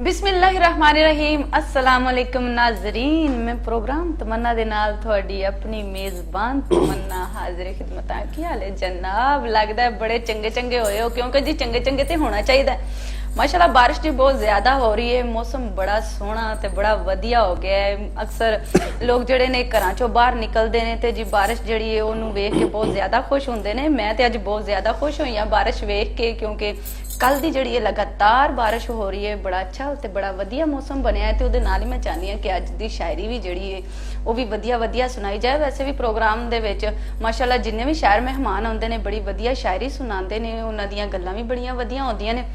बिस्मिल्लाहिर्रहमानिर्रहीम अस्सलाम वालेकुम नाज़रीन। मैं प्रोग्राम तमन्ना दे नाल थोड़ी अपनी मेजबान तमन्ना हाजिर खिदमत है। की हाल है जनाब? लगता है बड़े चंगे चंगे होए हो, क्योंकि जी चंगे चंगे ते होना चाहिए। माशाल्लाह बारिश जी बहुत ज्यादा हो रही है, मौसम बड़ा सोहना ते बड़ा वधिया हो गया है। अक्सर लोग जेडे ने घरां चों बाहर निकलते हैं तो जी बारिश जी है उन्होंने वेख के बहुत ज्यादा खुश होंगे ने। मैं तो अज बहुत ज्यादा खुश हुई हाँ बारिश वेख के, क्योंकि कल की जी लगातार बारिश हो रही है। बड़ा अच्छा ते बड़ा वधिया मौसम बनया है। तो उहदे नाल ही मैं चाहनी हाँ कि अज की शायरी भी जी है वो भी वधिया वधिया सुनाई जाए। वैसे भी प्रोग्राम दे विच माशाल्लाह जिन्ने भी शायर मेहमान आउंदे ने बड़ी वधिया शायरी सुनाते हैं, उन्हां दीयां गल्लां भी बड़ियां वधिया होंदियां ने।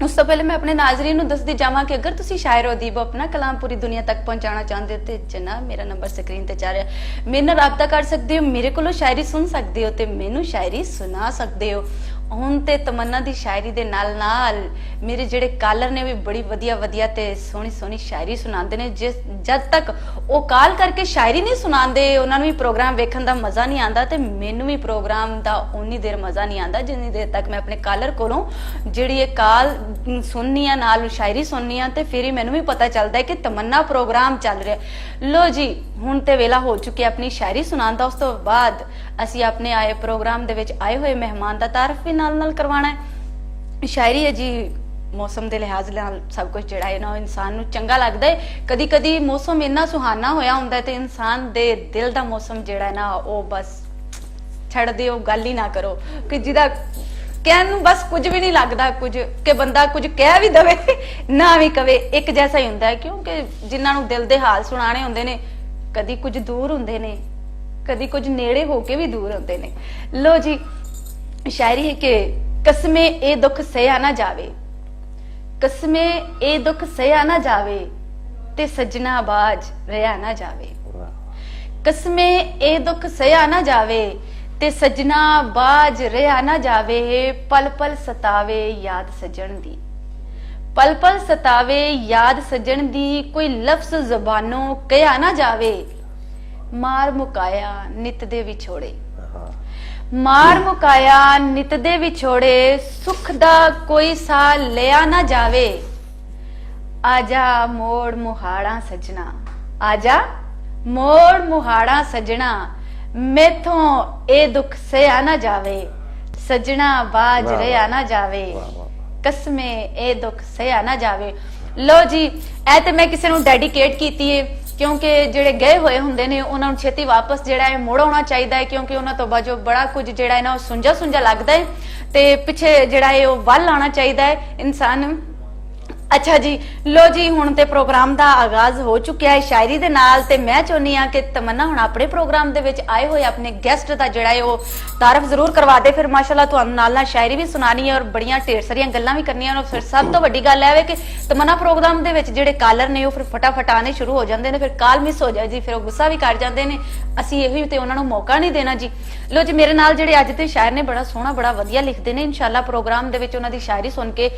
उस तो पहले मैं अपने नाजरीन नूं दसदी जावां कि अगर तुसी शायर हो दीब अपना कलाम पूरी दुनिया तक पहुंचाना चाहते हो तो जनाब मेरा नंबर स्क्रीन ते जा रहा है, मेरे नाल राबता कर सकते हो, मेरे कोलों शायरी सुन सकते हो ते मैनू शायरी सुना सकते हो। हुण ते तमन्ना दी शायरी दे नाल नाल मेरे जेडे कालर ने भी बड़ी वधिया वधिया ते सोहनी सोहनी शायरी सुनाते ने। जिस जद तक वो कॉल करके शायरी नहीं सुनाते उन्होंने भी प्रोग्राम वेखण दा मजा नहीं आता, तो मैनू भी प्रोग्राम दा उन्नी देर मजा नहीं आता जिन्नी देर तक मैं अपने कालर कोलों जिहड़ी कॉल सुननी आ नाल शायरी सुननी आ, ते फिर ही मैनू भी पता चलता है कि तमन्ना प्रोग्राम चल रहा। लो जी हुण ते वेला हो चुकी अपनी शायरी सुनाउण दा। उस तो बाद असीं अपने आए प्रोग्राम दे विच आए हुए मेहमान दा तारफ भी नाल नाल करवाना है। शायरी है जी मौसम के लिहाज नाल सब कुछ जिहड़ा है ना इंसान नूं चंगा लगदा है। कदी कदी मौसम इन्ना सुहाना होया हुंदा है ते इंसान दे दिल दा मौसम जिहड़ा है ना वो बस छड़ दिओ, गल ही ना करो कि जिहदा कहन बस कुछ भी नहीं लगता, कुछ कि बंदा कुछ कह भी दवे ना भी कवे एक जैसा ही हुंदा है। क्योंकि जिन्हां नूं दिल दे हाल सुनाने हुंदे ने कदी कुछ दूर हुंदे ने, कदी कुछ नेड़े होके भी दूर हुंदे ने। लो जी शायरी है कि कसमे ए दुख सहा ना जावे, कसमे ए दुख सहा ना जावे ते सजना बाज रहा ना जावे। कसमे ए दुख सहा ना जावे ते सजना बाज रहा ना जावे। पल पल सतावे याद सजन दी, पल पल सतावे याद सजन दी, कोई लफ्ज जबानों कहा ना जावे। मार मुकाया नित दे विछोड़े, मार मुकाया नित दे विछोड़े, सुख दा कोई सा लिया ना जावे। आजा मोड़ मुहाड़ा सजना, आजा मोड़ मुहाड़ा सजना, मैथों ए दुख सहा ना जावे, सजना बाज रहा ना जावे। कसमे ए दुख सहा ना जावे। लो जी ए ते मैं किसी नूं डेडिकेट कीती है, क्योंकि जिहड़े गए हुए हुंदे ने उन्हां नूं छेती वापस जिहड़ा है मुड़ आउणा चाहिदा है, क्योंकि उन्हां तो बाजो बड़ा कुछ जिहड़ा है ना सुंजा सुंजा लगदा है ते पिछे जिहड़ा है वो वल आना चाहिदा है इंसान। अच्छा जी लो जी हुण ते प्रोग्राम दा आगाज हो चुकिया है शायरी दे नाल, ते मैं चाहुंदी हां कि तमन्ना हुण अपने प्रोग्राम दे विच आए हुए अपने गेस्ट दा जिहड़ा है वो तारफ जरूर करवा दे। फिर माशाल्लाह तुहानूं नाल नाल शायरी भी सुनानी है और बड़ियां ढेर सारियां गल्लां भी करनियां ने। फिर सब तो वड्डी गल है कि तमन्ना प्रोग्राम दे विच जिहड़े कालर ने वो फिर फटाफट आने शुरू हो जांदे ने, फिर कॉल मिस हो जाए जी फिर वो गुस्सा भी कर जांदे ने। असीं इहो ते उन्हां नूं मौका नहीं देना जी। लो जी मेरे नाल जिहड़े अज दे शायर ने बड़ा सोहना बड़ा वधिया लिखदे ने। इंशाअल्लाह प्रोग्राम दे विच उन्हां दी शायरी सुन के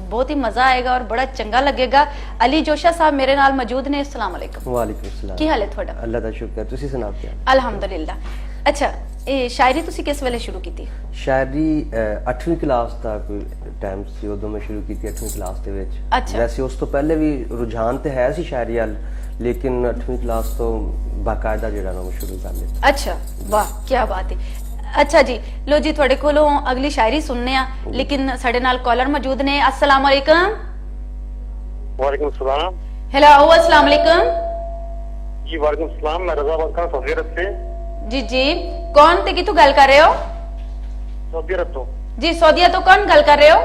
बहुत ही मजा आएगा और बड़ा चंगा लगेगा। अली जोशा साहब मेरे नाल मौजूद ने। अस्सलाम वालेकुम। वालेकुम सलाम। की हाल है तुहाडा? अल्लाह दा शुक्र, तुसी सुनाओ क्या? अल्हम्दुलिल्लाह। अच्छा ये शायरी तुसी किस वेले शुरू की? शायरी 8वीं क्लास तक टाइम सी उदों मैं शुरू की 8वीं क्लास दे विच। अच्छा। वैसे उस तो पहले भी रुझान ते है सी शायरी वाल, लेकिन 8वीं क्लास तो बाकायदा जेड़ा ना मैं शुरू कर लिया। अच्छा वाह क्या बात है। अच्छा जी लो जी थोड़े कोलों अगली शायरी सुनने आ, लेकिन साडे नाल कॉलर मौजूद ने। अस्सलाम वालेकुम। वालेकुम सलाम। हेलो अस्सलाम वालेकुम जी। वालेकुम सलाम। मैं रजा बात कर रहा हूं सऊदी अरब से। जी जी कौन ते किथों गल कर रहे हो? सऊदी अरब तो जी सऊदीया तो कौन गल कर रहे हो?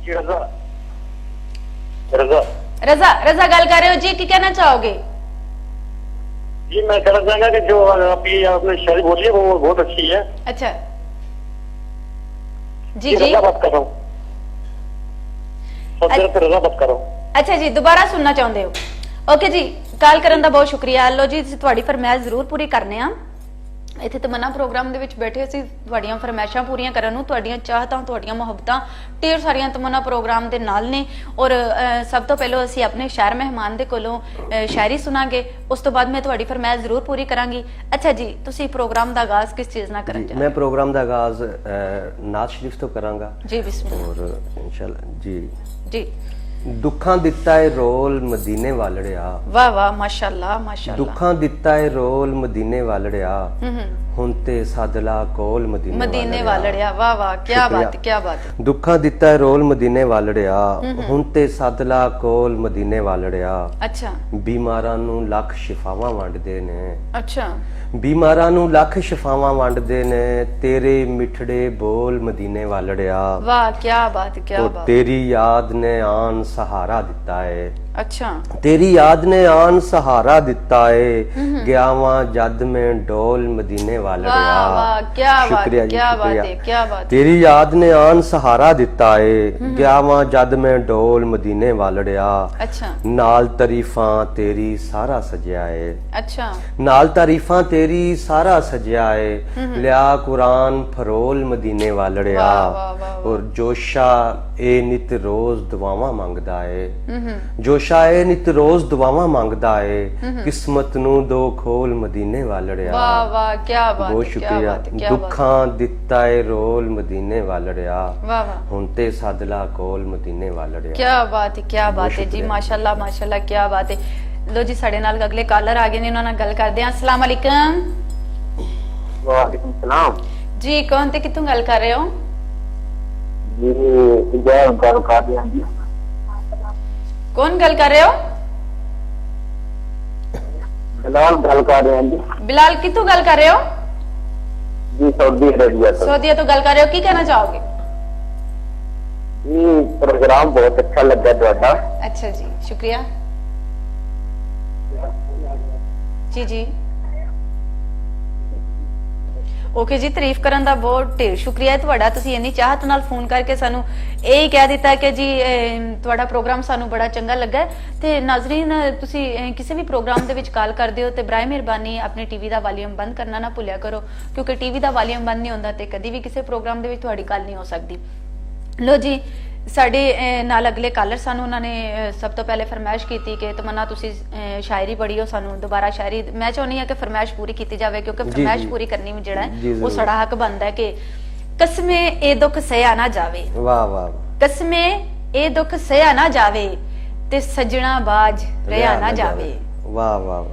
जी रजा रजा रजा रजा गल कर रहे हो जी, की कहना चाहोगे? जी मैं कहना चाहूंगा कि जो आपने शायरी बोली है वो बहुत अच्छी है। अच्छा जी जी रजा बात कर रहा हूँ, सऊदी अरब से रजा बात कर रहा हूँ। अच्छा जी दोबारा सुनना चाहते हो? ओके जी कॉल करने का बहुत शुक्रिया। लो जी तुहाडी फरमाइश जरूर पूरी करने आ। इत्थे तमन्ना प्रोग्राम दे विच बैठे असीं तुहाडीआं फरमाइशां पूरीआं करन नूं, तुहाडीआं चाहतां तुहाडीआं मुहब्बतां ढेर सारियां तमन्ना प्रोग्राम दे नाल ने। और सब तो पहले असीं अपने शायर मेहमान दे कोलों शायरी सुनांगे, उस तो बाद मैं तुहाडी फरमाइश जरूर पूरी करांगी। अच्छा जी तुसीं प्रोग्राम दा आगाज किस चीज़ नाल करन चाह? मैं प्रोग्राम दा आगाज नात शरीफ तो करांगा जी बिस्मिल्लाह। और इंशाअल्लाह जी जी ਦੁੱਖਾਂ ਦਿੱਤਾ ਏ ਰੋਲ ਮਦੀਨੇ ਵਾਲੜਿਆ, ਵਾਹ ਵਾਹ, ਮਾਸ਼ਾਅੱਲਾ ਮਾਸ਼ਾਅੱਲਾ। ਦੁੱਖਾਂ ਦਿੱਤਾ ਏ ਰੋਲ ਮਦੀਨੇ ਵਾਲੜਿਆ, ਹੁਣ ਤੇ ਸਦਲਾ ਕੋਲ ਮਦੀਨੇ ਵਾਲੜਿਆ, ਵਾਹ ਵਾਹ, ਕੀ ਬਾਤ ਹੈ, ਕੀ ਬਾਤ ਹੈ। ਦੁੱਖਾਂ ਦਿੱਤਾ ਏ ਰੋਲ ਮਦੀਨੇ ਵਾਲੜਿਆ, ਹੁਣ ਤੇ ਸਦਲਾ ਕੋਲ ਮਦੀਨੇ ਵਾਲੜਿਆ, ਅੱਛਾ ਬਿਮਾਰਾਂ ਨੂੰ ਲੱਖ ਸ਼ਿਫਾਵਾਂ ਵੰਡਦੇ ਨੇ, ਅੱਛਾ ਬਿਮਾਰਾਂ ਨੂੰ ਲੱਖ ਸ਼ਿਫਾਵਾਂ ਵੰਡਦੇ ਨੇ, ਤੇਰੇ ਮਿੱਠੜੇ ਬੋਲ ਮਦੀਨੇ ਵਾਲੜਿਆ, ਵਾਹ ਕੀ ਬਾਤ, ਕੀ ਉਹ ਬਾਤ। ਤੇਰੀ ਯਾਦ ਨੇ ਆਨ ਸਹਾਰਾ ਦਿੱਤਾ ਏ, ਅੱਛਾ ਤੇਰੀ ਯਾਦ ਨੇ ਆਨ ਸਹਾਰਾ ਦਿੱਤਾ ਏ, ਗਿਆਵਾਂ ਜਦ ਮੈਂ ਡੋਲ ਮਦੀਨੇ ਵਾਲੜਿਆ। ਵਾਹ ਵਾਹ, ਕੀ ਬਾਤ, ਸ਼ੁਕਰੀਆ ਜੀ, ਕੀ ਬਾਤ ਸ਼ੁਕਰੀਆ। ਹੈ, ਕੀ ਬਾਤ ਹੈ। ਤੇਰੀ ਯਾਦ ਨੇ ਆਨ ਸਹਾਰਾ ਦਿੱਤਾ ਏ, ਗਿਆਵਾਂ ਜਦ ਮੈਂ ਡੋਲ ਮਦੀਨੇ ਵਾਲੜਿਆ, ਅੱਛਾ ਨਾਲ ਤਾਰੀਫਾਂ ਤੇਰੀ ਸਾਰਾ ਸਜਿਆ ਏ, ਅੱਛਾ ਨਾਲ ਤਾਰੀਫਾਂ ਤੇਰੀ ਸਾਰਾ ਸਜਿਆ ਏ, ਲਿਆ ਕੁਰਾਨ ਫਰੋਲ ਮਦੀਨੇ ਵਾਲੜਿਆ, ਵਾਹ, ਵਾਹ, ਵਾਹ, ਔਰ ਜੋਸ਼ਾ ਇਹ ਨਿਤ ਰੋਜ਼ ਦੁਆਵਾਂ ਮੰਗਦਾ ਏ, ਜੋਸ਼ਾ ਇਹ ਨਿਤ ਰੋਜ਼ ਦੁਆਵਾਂ ਮੰਗਦਾ ਏ, ਕਿਸਮਤ ਨੂੰ ਦੋ ਖੋਲ ਮਦੀਨੇ ਵਾਲੜਿਆ। ਵਾਹ ਵਾਹ, ਕੀ ਬਾਤ ਬਹੁਤ ਹੈ, ਕੀ ਸ਼ੁਕਰੀਆ। ਬਾਤ ਹੈ, ਕੀ ਬਾਤ ਹੈ। ਦੁੱਖਾਂ ਦਿੱਤਾ ਏ ਰੋਲ ਮਦੀਨੇ ਵਾਲੜਿਆ, ਵਾਹ ਵਾਹ, ਹੁਣ ਤੇ ਸਦਲਾ ਕੋਲ ਮਦੀਨੇ ਵਾਲੜਿਆ। क्या बात है, क्या बात है जी, माशाल्लाह माशाल्लाह, क्या बात है। लो जी साडे नाल अगले कॉलर आ गए ने, उन्हां नाल गल करदे हां। अस्सलाम वालेकुम वालेकुम सलाम जी, कौन ते कित्थों गल कर रहे हो जी। जय गल कर रहे हैं जी, कौन गल कर रहे हो? बिलाल गल कर रहे हैं जी। बिलाल कित्थों गल कर रहे हो? जी सऊदी अरेबिया से सऊदीया तो गल कर रहे हो, की कहना चाहोगे? जी। प्रोग्राम बहुत अच्छा लगा ਤੁਹਾਡਾ। अच्छा जी, शुक्रिया जी जी। ओके जी, तारीफ करन दा बहुत ढेर शुक्रिया है ਤੁਹਾਡਾ। ਤੁਸੀਂ ਇੰਨੀ ਚਾਹਤ ਨਾਲ ਫੋਨ ਕਰਕੇ ਸਾਨੂੰ ਇਹ ਹੀ ਕਹਿ ਦਿੱਤਾ ਕਿ ਜੀ ਤੁਹਾਡਾ ਪ੍ਰੋਗਰਾਮ ਸਾਨੂੰ ਬੜਾ ਚੰਗਾ ਲੱਗਾ ਹੈ। ਤੇ ਨਾਜ਼ਰੀਨ, ਤੁਸੀਂ ਕਿਸੇ ਵੀ ਪ੍ਰੋਗਰਾਮ ਦੇ ਵਿੱਚ ਕਾਲ ਕਰਦੇ ਹੋ ਤੇ ਬਰਾਏ ਮਿਹਰਬਾਨੀ ਆਪਣੇ ਟੀਵੀ ਦਾ ਵਾਲੀਅਮ ਬੰਦ ਕਰਨਾ ਨਾ ਭੁੱਲਿਆ ਕਰੋ, ਕਿਉਂਕਿ ਟੀਵੀ ਦਾ ਵਾਲੀਅਮ ਬੰਦ ਨਹੀਂ ਹੁੰਦਾ ਤੇ ਕਦੀ ਵੀ ਕਿਸੇ ਪ੍ਰੋਗਰਾਮ ਦੇ ਵਿੱਚ ਤੁਹਾਡੀ ਗੱਲ ਨਹੀਂ ਹੋ ਸਕਦੀ। लो जी ਸਾਡੇ ਨਾਲ ਅਗਲੇ ਕਾਲਰ ਸਾਨੂੰ ਉਹਨਾਂ ਨੇ ਸਭ ਤੋਂ ਪਹਿਲੇ ਫਰਮਾਇਸ਼ ਕੀਤੀ ਕਿ ਤਮੰਨਾ ਤੁਸੀਂ ਸ਼ਾਇਰੀ ਪੜ੍ਹੀਓ, ਸਾਨੂੰ ਦੁਬਾਰਾ ਸ਼ਾਇਰੀ। ਮੈਂ ਚਾਹੁੰਦੀ ਹਾਂ ਕਿ ਫਰਮਾਇਸ਼ ਪੂਰੀ ਕੀਤੀ ਜਾਵੇ, ਕਿਉਂਕਿ ਫਰਮਾਇਸ਼ ਪੂਰੀ ਕਰਨੀ ਵੀ ਜਿਹੜਾ ਹੈ ਉਹ ਸਾਡਾ ਹੱਕ ਬਣਦਾ ਹੈ। ਕਿ ਕਸਮੇ ਇਹ ਦੁੱਖ ਸਹਿਆ ਨਾ ਜਾਵੇ, ਵਾਹ ਵਾਹ, ਕਸਮੇ ਇਹ ਦੁੱਖ ਸਹਿਆ ਨਾ ਜਾਵੇ ਤੇ ਸੱਜਣਾ ਬਾਜ ਰਿਆ ਨਾ ਜਾਵੇ। ਵਾਹ ਵਾਹ,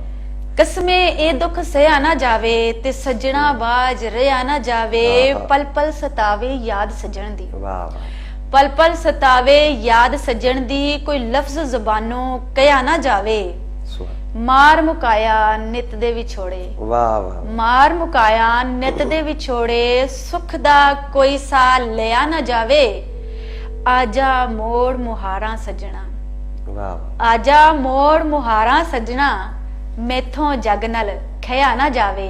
ਕਸਮੇ ਇਹ ਦੁੱਖ ਸਹਿਆ ਨਾ ਜਾਵੇ ਤੇ ਸੱਜਣਾ ਬਾਜ ਰਿਆ ਨਾ ਜਾਵੇ, ਪਲ ਪਲ ਸਤਾਵੇ ਯਾਦ ਸੱਜਣ ਦੀ। ਵਾਹ ਵਾਹ, ਪਲ ਪਲ ਸਤਾਵੇ ਯਾਦ ਸੱਜਣ ਦੀ, ਕੋਈ ਲਫ਼ਜ਼ ਜ਼ਬਾਨੋਂ ਕਹਿਆ ਨਾ ਜਾਵੇ, ਮਾਰ ਮੁਕਾਇਆ ਨਿਤ ਦੇ ਵਿਛੋੜੇ। ਵਾਹ ਵਾਹ, ਮਾਰ ਮੁਕਾਇਆ ਨਿਤ ਦੇ ਵਿਛੋੜੇ, ਸੁੱਖ ਦਾ ਕੋਈ ਸਾਹ ਲਿਆ ਨਾ ਜਾਵੇ, ਆਜਾ ਮੋੜ ਮੁਹਾਰਾਂ ਸੱਜਣਾ। ਵਾਹ, ਆਜਾ ਮੋੜ ਮੁਹਾਰਾਂ ਸੱਜਣਾ, ਮੈਥੋਂ ਜਗ ਨਾਲ ਖਿਆ ਨਾ ਜਾਵੇ,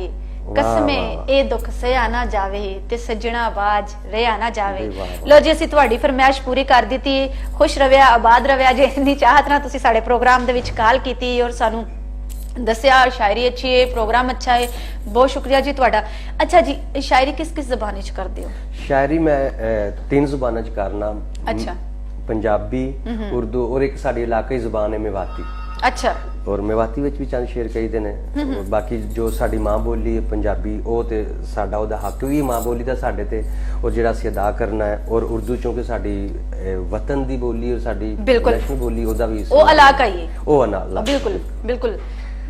ਕਸਮੇ ਇਹ ਦੁੱਖ ਸਹਿਆ ਨਾ ਜਾਵੇ ਤੇ ਸੱਜਣਾ ਬਾਜ ਰਿਆ ਨਾ ਜਾਵੇ। ਲੋ ਜੀ, ਅਸੀਂ ਤੁਹਾਡੀ ਫਰਮਾਇਸ਼ ਪੂਰੀ ਕਰ ਦਿੱਤੀ। ਖੁਸ਼ ਰਵਿਆ, ਆਬਾਦ ਰਵਿਆ। ਜੇ ਇੰਨੀ ਚਾਹਤ ਨਾਲ ਤੁਸੀਂ ਸਾਡੇ ਪ੍ਰੋਗਰਾਮ ਦੇ ਵਿੱਚ ਕਾਲ ਕੀਤੀ ਔਰ ਸਾਨੂੰ ਦੱਸਿਆ ਸ਼ਾਇਰੀ ਅੱਛੀ ਹੈ, ਪ੍ਰੋਗਰਾਮ ਅੱਛਾ ਹੈ, ਬਹੁਤ ਸ਼ੁਕਰੀਆ ਜੀ ਤੁਹਾਡਾ। ਅੱਛਾ ਜੀ, ਇਹ ਸ਼ਾਇਰੀ ਕਿਸ ਕਿਸ ਜ਼ਬਾਨ ਵਿੱਚ ਕਰਦੇ ਹੋ? ਸ਼ਾਇਰੀ ਮੈਂ 3 ਜ਼ੁਬਾਨਾਂ 'ਚ ਕਰਨਾ। ਅੱਛਾ, ਪੰਜਾਬੀ, ਉਰਦੂ ਔਰ ਇੱਕ ਸਾਡੀ ਇਲਾਕਾਈ ਜ਼ੁਬਾਨ ਹੈ ਮੇਵਾਤੀ। ਅੱਛਾ, ਔਰ ਮੇਵਾਤੀ ਵਿੱਚ ਵੀ ਚੰਦ ਸ਼ੇਰ ਕਹੀਦੇ ਨੇ। ਔਰ ਬਾਕੀ ਜੋ ਸਾਡੀ ਮਾਂ ਬੋਲੀ ਹੈ ਪੰਜਾਬੀ, ਉਹ ਤੇ ਸਾਡਾ ਉਹਦਾ ਹੱਕ ਵੀ ਮਾਂ ਬੋਲੀ ਦਾ ਸਾਡੇ ਤੇ, ਔਰ ਜਿਹੜਾ ਅਸੀਂ ਅਦਾ ਕਰਨਾ ਹੈ। ਔਰ ਉਰਦੂ ਚੋਂਕਿ ਸਾਡੀ ਵਤਨ ਦੀ ਬੋਲੀ ਔਰ ਸਾਡੀ ਨੈਸ਼ਨਲ ਬੋਲੀ, ਉਹਦਾ ਵੀ ਉਹ ਇਲਾਕਾ ਹੀ ਹੈ, ਉਹ ਨਾਲ। ਬਿਲਕੁਲ ਬਿਲਕੁਲ,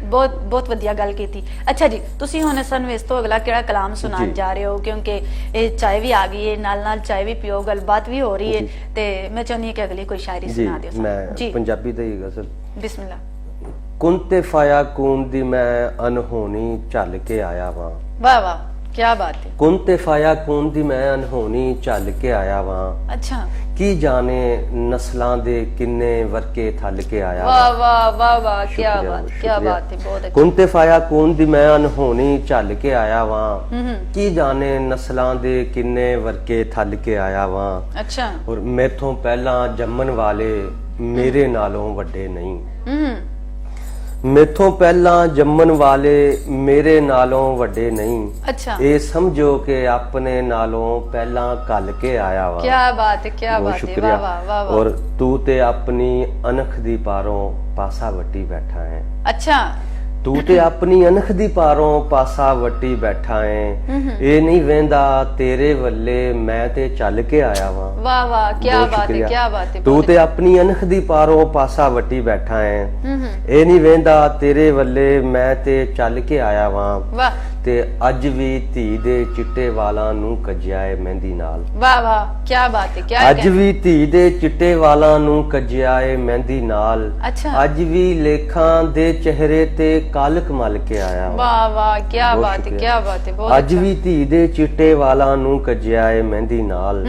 ਬਹੁਤ ਬਹੁਤ ਵਧੀਆ ਗੱਲ ਕੀਤੀ। ਅੱਛਾ ਜੀ, ਤੁਸੀਂ ਹੁਣ ਸਾਨੂੰ ਇਸ ਤੋਂ ਅਗਲਾ ਕਿਹੜਾ ਕਲਾਮ ਸੁਣਾਉਣ ਜਾ ਰਹੇ ਹੋ? ਕਿਉਂਕਿ ਇਹ ਚਾय ਵੀ ਆ ਗਈ ਹੈ, ਨਾਲ ਨਾਲ ਚਾय ਵੀ ਪੀਓ, ਗੱਲਬਾਤ ਵੀ ਹੋ ਰਹੀ ਹੈ, ਤੇ ਮੈਂ ਚਾਹੁੰਦੀ ਹਾਂ ਕਿ ਅਗਲੀ ਕੋਈ ਸ਼ਾਇਰੀ ਸੁਣਾ ਦਿਓ। ਮੈਂ ਪੰਜਾਬੀ ਦਾ ਹੀ ਗਜ਼ਲ। ਬਿਸਮਿਲ੍ਲਾ। ਕੁਨ ਤੇ ਫਾਇਆ ਕੂਨ ਦੀ ਮੈਂ ਅਨਹੋਣੀ ਝੱਲ ਕੇ ਆਇਆ ਵਾਂ। ਵਾਹ ਵਾਹ, ਕੀ ਬਾਤ ਹੈ। ਕੁਨ ਤੇ ਫਾਇਆ ਕੂਨ ਦੀ ਮੈਂ ਅਨਹੋਣੀ ਝੱਲ ਕੇ ਆਇਆ ਵਾਂ, ਅੱਛਾ, ਕੀ ਜਾਣੇ ਨਸਲਾਂ ਦੇ ਕਿੰਨੇ ਵਰਕੇ ਥੱਲ ਕੇ ਆਇਆ ਵਾਹ ਵਾਹ ਵਾਹ ਵਾਹ, ਕੀ ਬਾਤ, ਕੀ ਬਾਤ ਹੈ, ਬਹੁਤ ਅੱਛਾ। ਕੁਨ ਤੇ ਫਾਇਆ ਕੂਨ ਦੀ ਮੈਂ ਅਨਹੋਣੀ ਝੱਲ ਕੇ ਆਇਆ ਵਾਂ, ਕੀ ਜਾਣੇ ਨਸਲਾਂ ਦੇ ਕਿੰਨੇ ਵਰਕੇ ਥੱਲ ਕੇ ਆਇਆ ਵਾਂ। ਅੱਛਾ, ਔਰ ਮੈਥੋਂ ਪਹਿਲਾਂ ਜੰਮਣ ਵਾਲੇ ਮੇਰੇ ਨਾਲੋਂ ਵੱਡੇ ਨਹੀਂ। ਮੈਥੋਂ ਪਹਿਲਾਂ ਜੰਮਣ ਵਾਲੇ ਮੇਰੇ ਨਾਲੋਂ ਵੱਡੇ ਨਹੀਂ। ਅੱਛਾ, ਇਹ ਸਮਝੋ ਕਿ ਆਪਣੇ ਨਾਲੋਂ ਪਹਿਲਾਂ ਕੱਲ ਕੇ ਆਇਆ ਵਾ। ਕੀ ਬਾਤ ਹੈ, ਕੀ ਬਾਤ ਹੈ, ਵਾਹ ਵਾਹ ਵਾਹ। ਔਰ ਤੂੰ ਤੇ ਆਪਣੀ ਅਣਖ ਦੀ ਪਾਰੋਂ ਪਾਸਾ ਵੱਟੀ ਬੈਠਾ ਹੈ। ਅੱਛਾ, ਤੂੰ ਤੇ ਆਪਣੀ ਅਣਖ ਦੀ ਪਾਰੋਂ ਪਾਸਾ ਵੱਟੀ ਬੈਠਾ ਏ ਇਹ ਨਹੀਂ ਵੇਂਦਾ ਤੇਰੇ ਵੱਲੇ ਮੈਂ ਤੇ ਚੱਲ ਕੇ ਆਇਆ ਵਾਂ। वाह वाह, क्या बहुत बात है, शुक्रिया। क्या बात है। ਤੂੰ बहुत ਤੇ ਆਪਣੀ ਅਣਖ ਦੀ ਪਾਰੋਂ ਪਾਸਾ ਵੱਟੀ ਬੈਠਾ ਏ ਇਹ ਨਹੀਂ ਵੇਂਦਾ ਤੇਰੇ ਵੱਲੇ ਮੈਂ ਤੇ ਚੱਲ ਕੇ ਆਇਆ ਵਾਂ। वाह ਤੇ ਅੱਜ ਵੀ ਧੀ ਦੇ ਚਿੱਟੇ ਵਾਲਾਂ ਨੂੰ ਕੱਜਿਆ ਏ ਮਹਿੰਦੀ ਨਾਲ। वाह वाह, क्या बात है, क्या ਅੱਜ क्या- ਵੀ ਧੀ ਦੇ ਚਿੱਟੇ ਵਾਲਾਂ ਨੂੰ ਕੱਜਿਆ ਏ ਮਹਿੰਦੀ ਨਾਲ। अच्छा ਅੱਜ ਵੀ ਲੇਖਾਂ ਦੇ ਚਿਹਰੇ ਤੇ ਕਾਲਕ ਮਲ ਕੇ ਆਇਆ ਵਾਂ। वाह वाह, क्या बहुत बात है, शुक्रिया। क्या बात है। बहुत ਅੱਜ अच्छा। ਵੀ ਧੀ ਦੇ ਚਿੱਟੇ ਵਾਲਾਂ ਨੂੰ ਕੱਜਿਆ ਏ ਮਹਿੰਦੀ ਨਾਲ।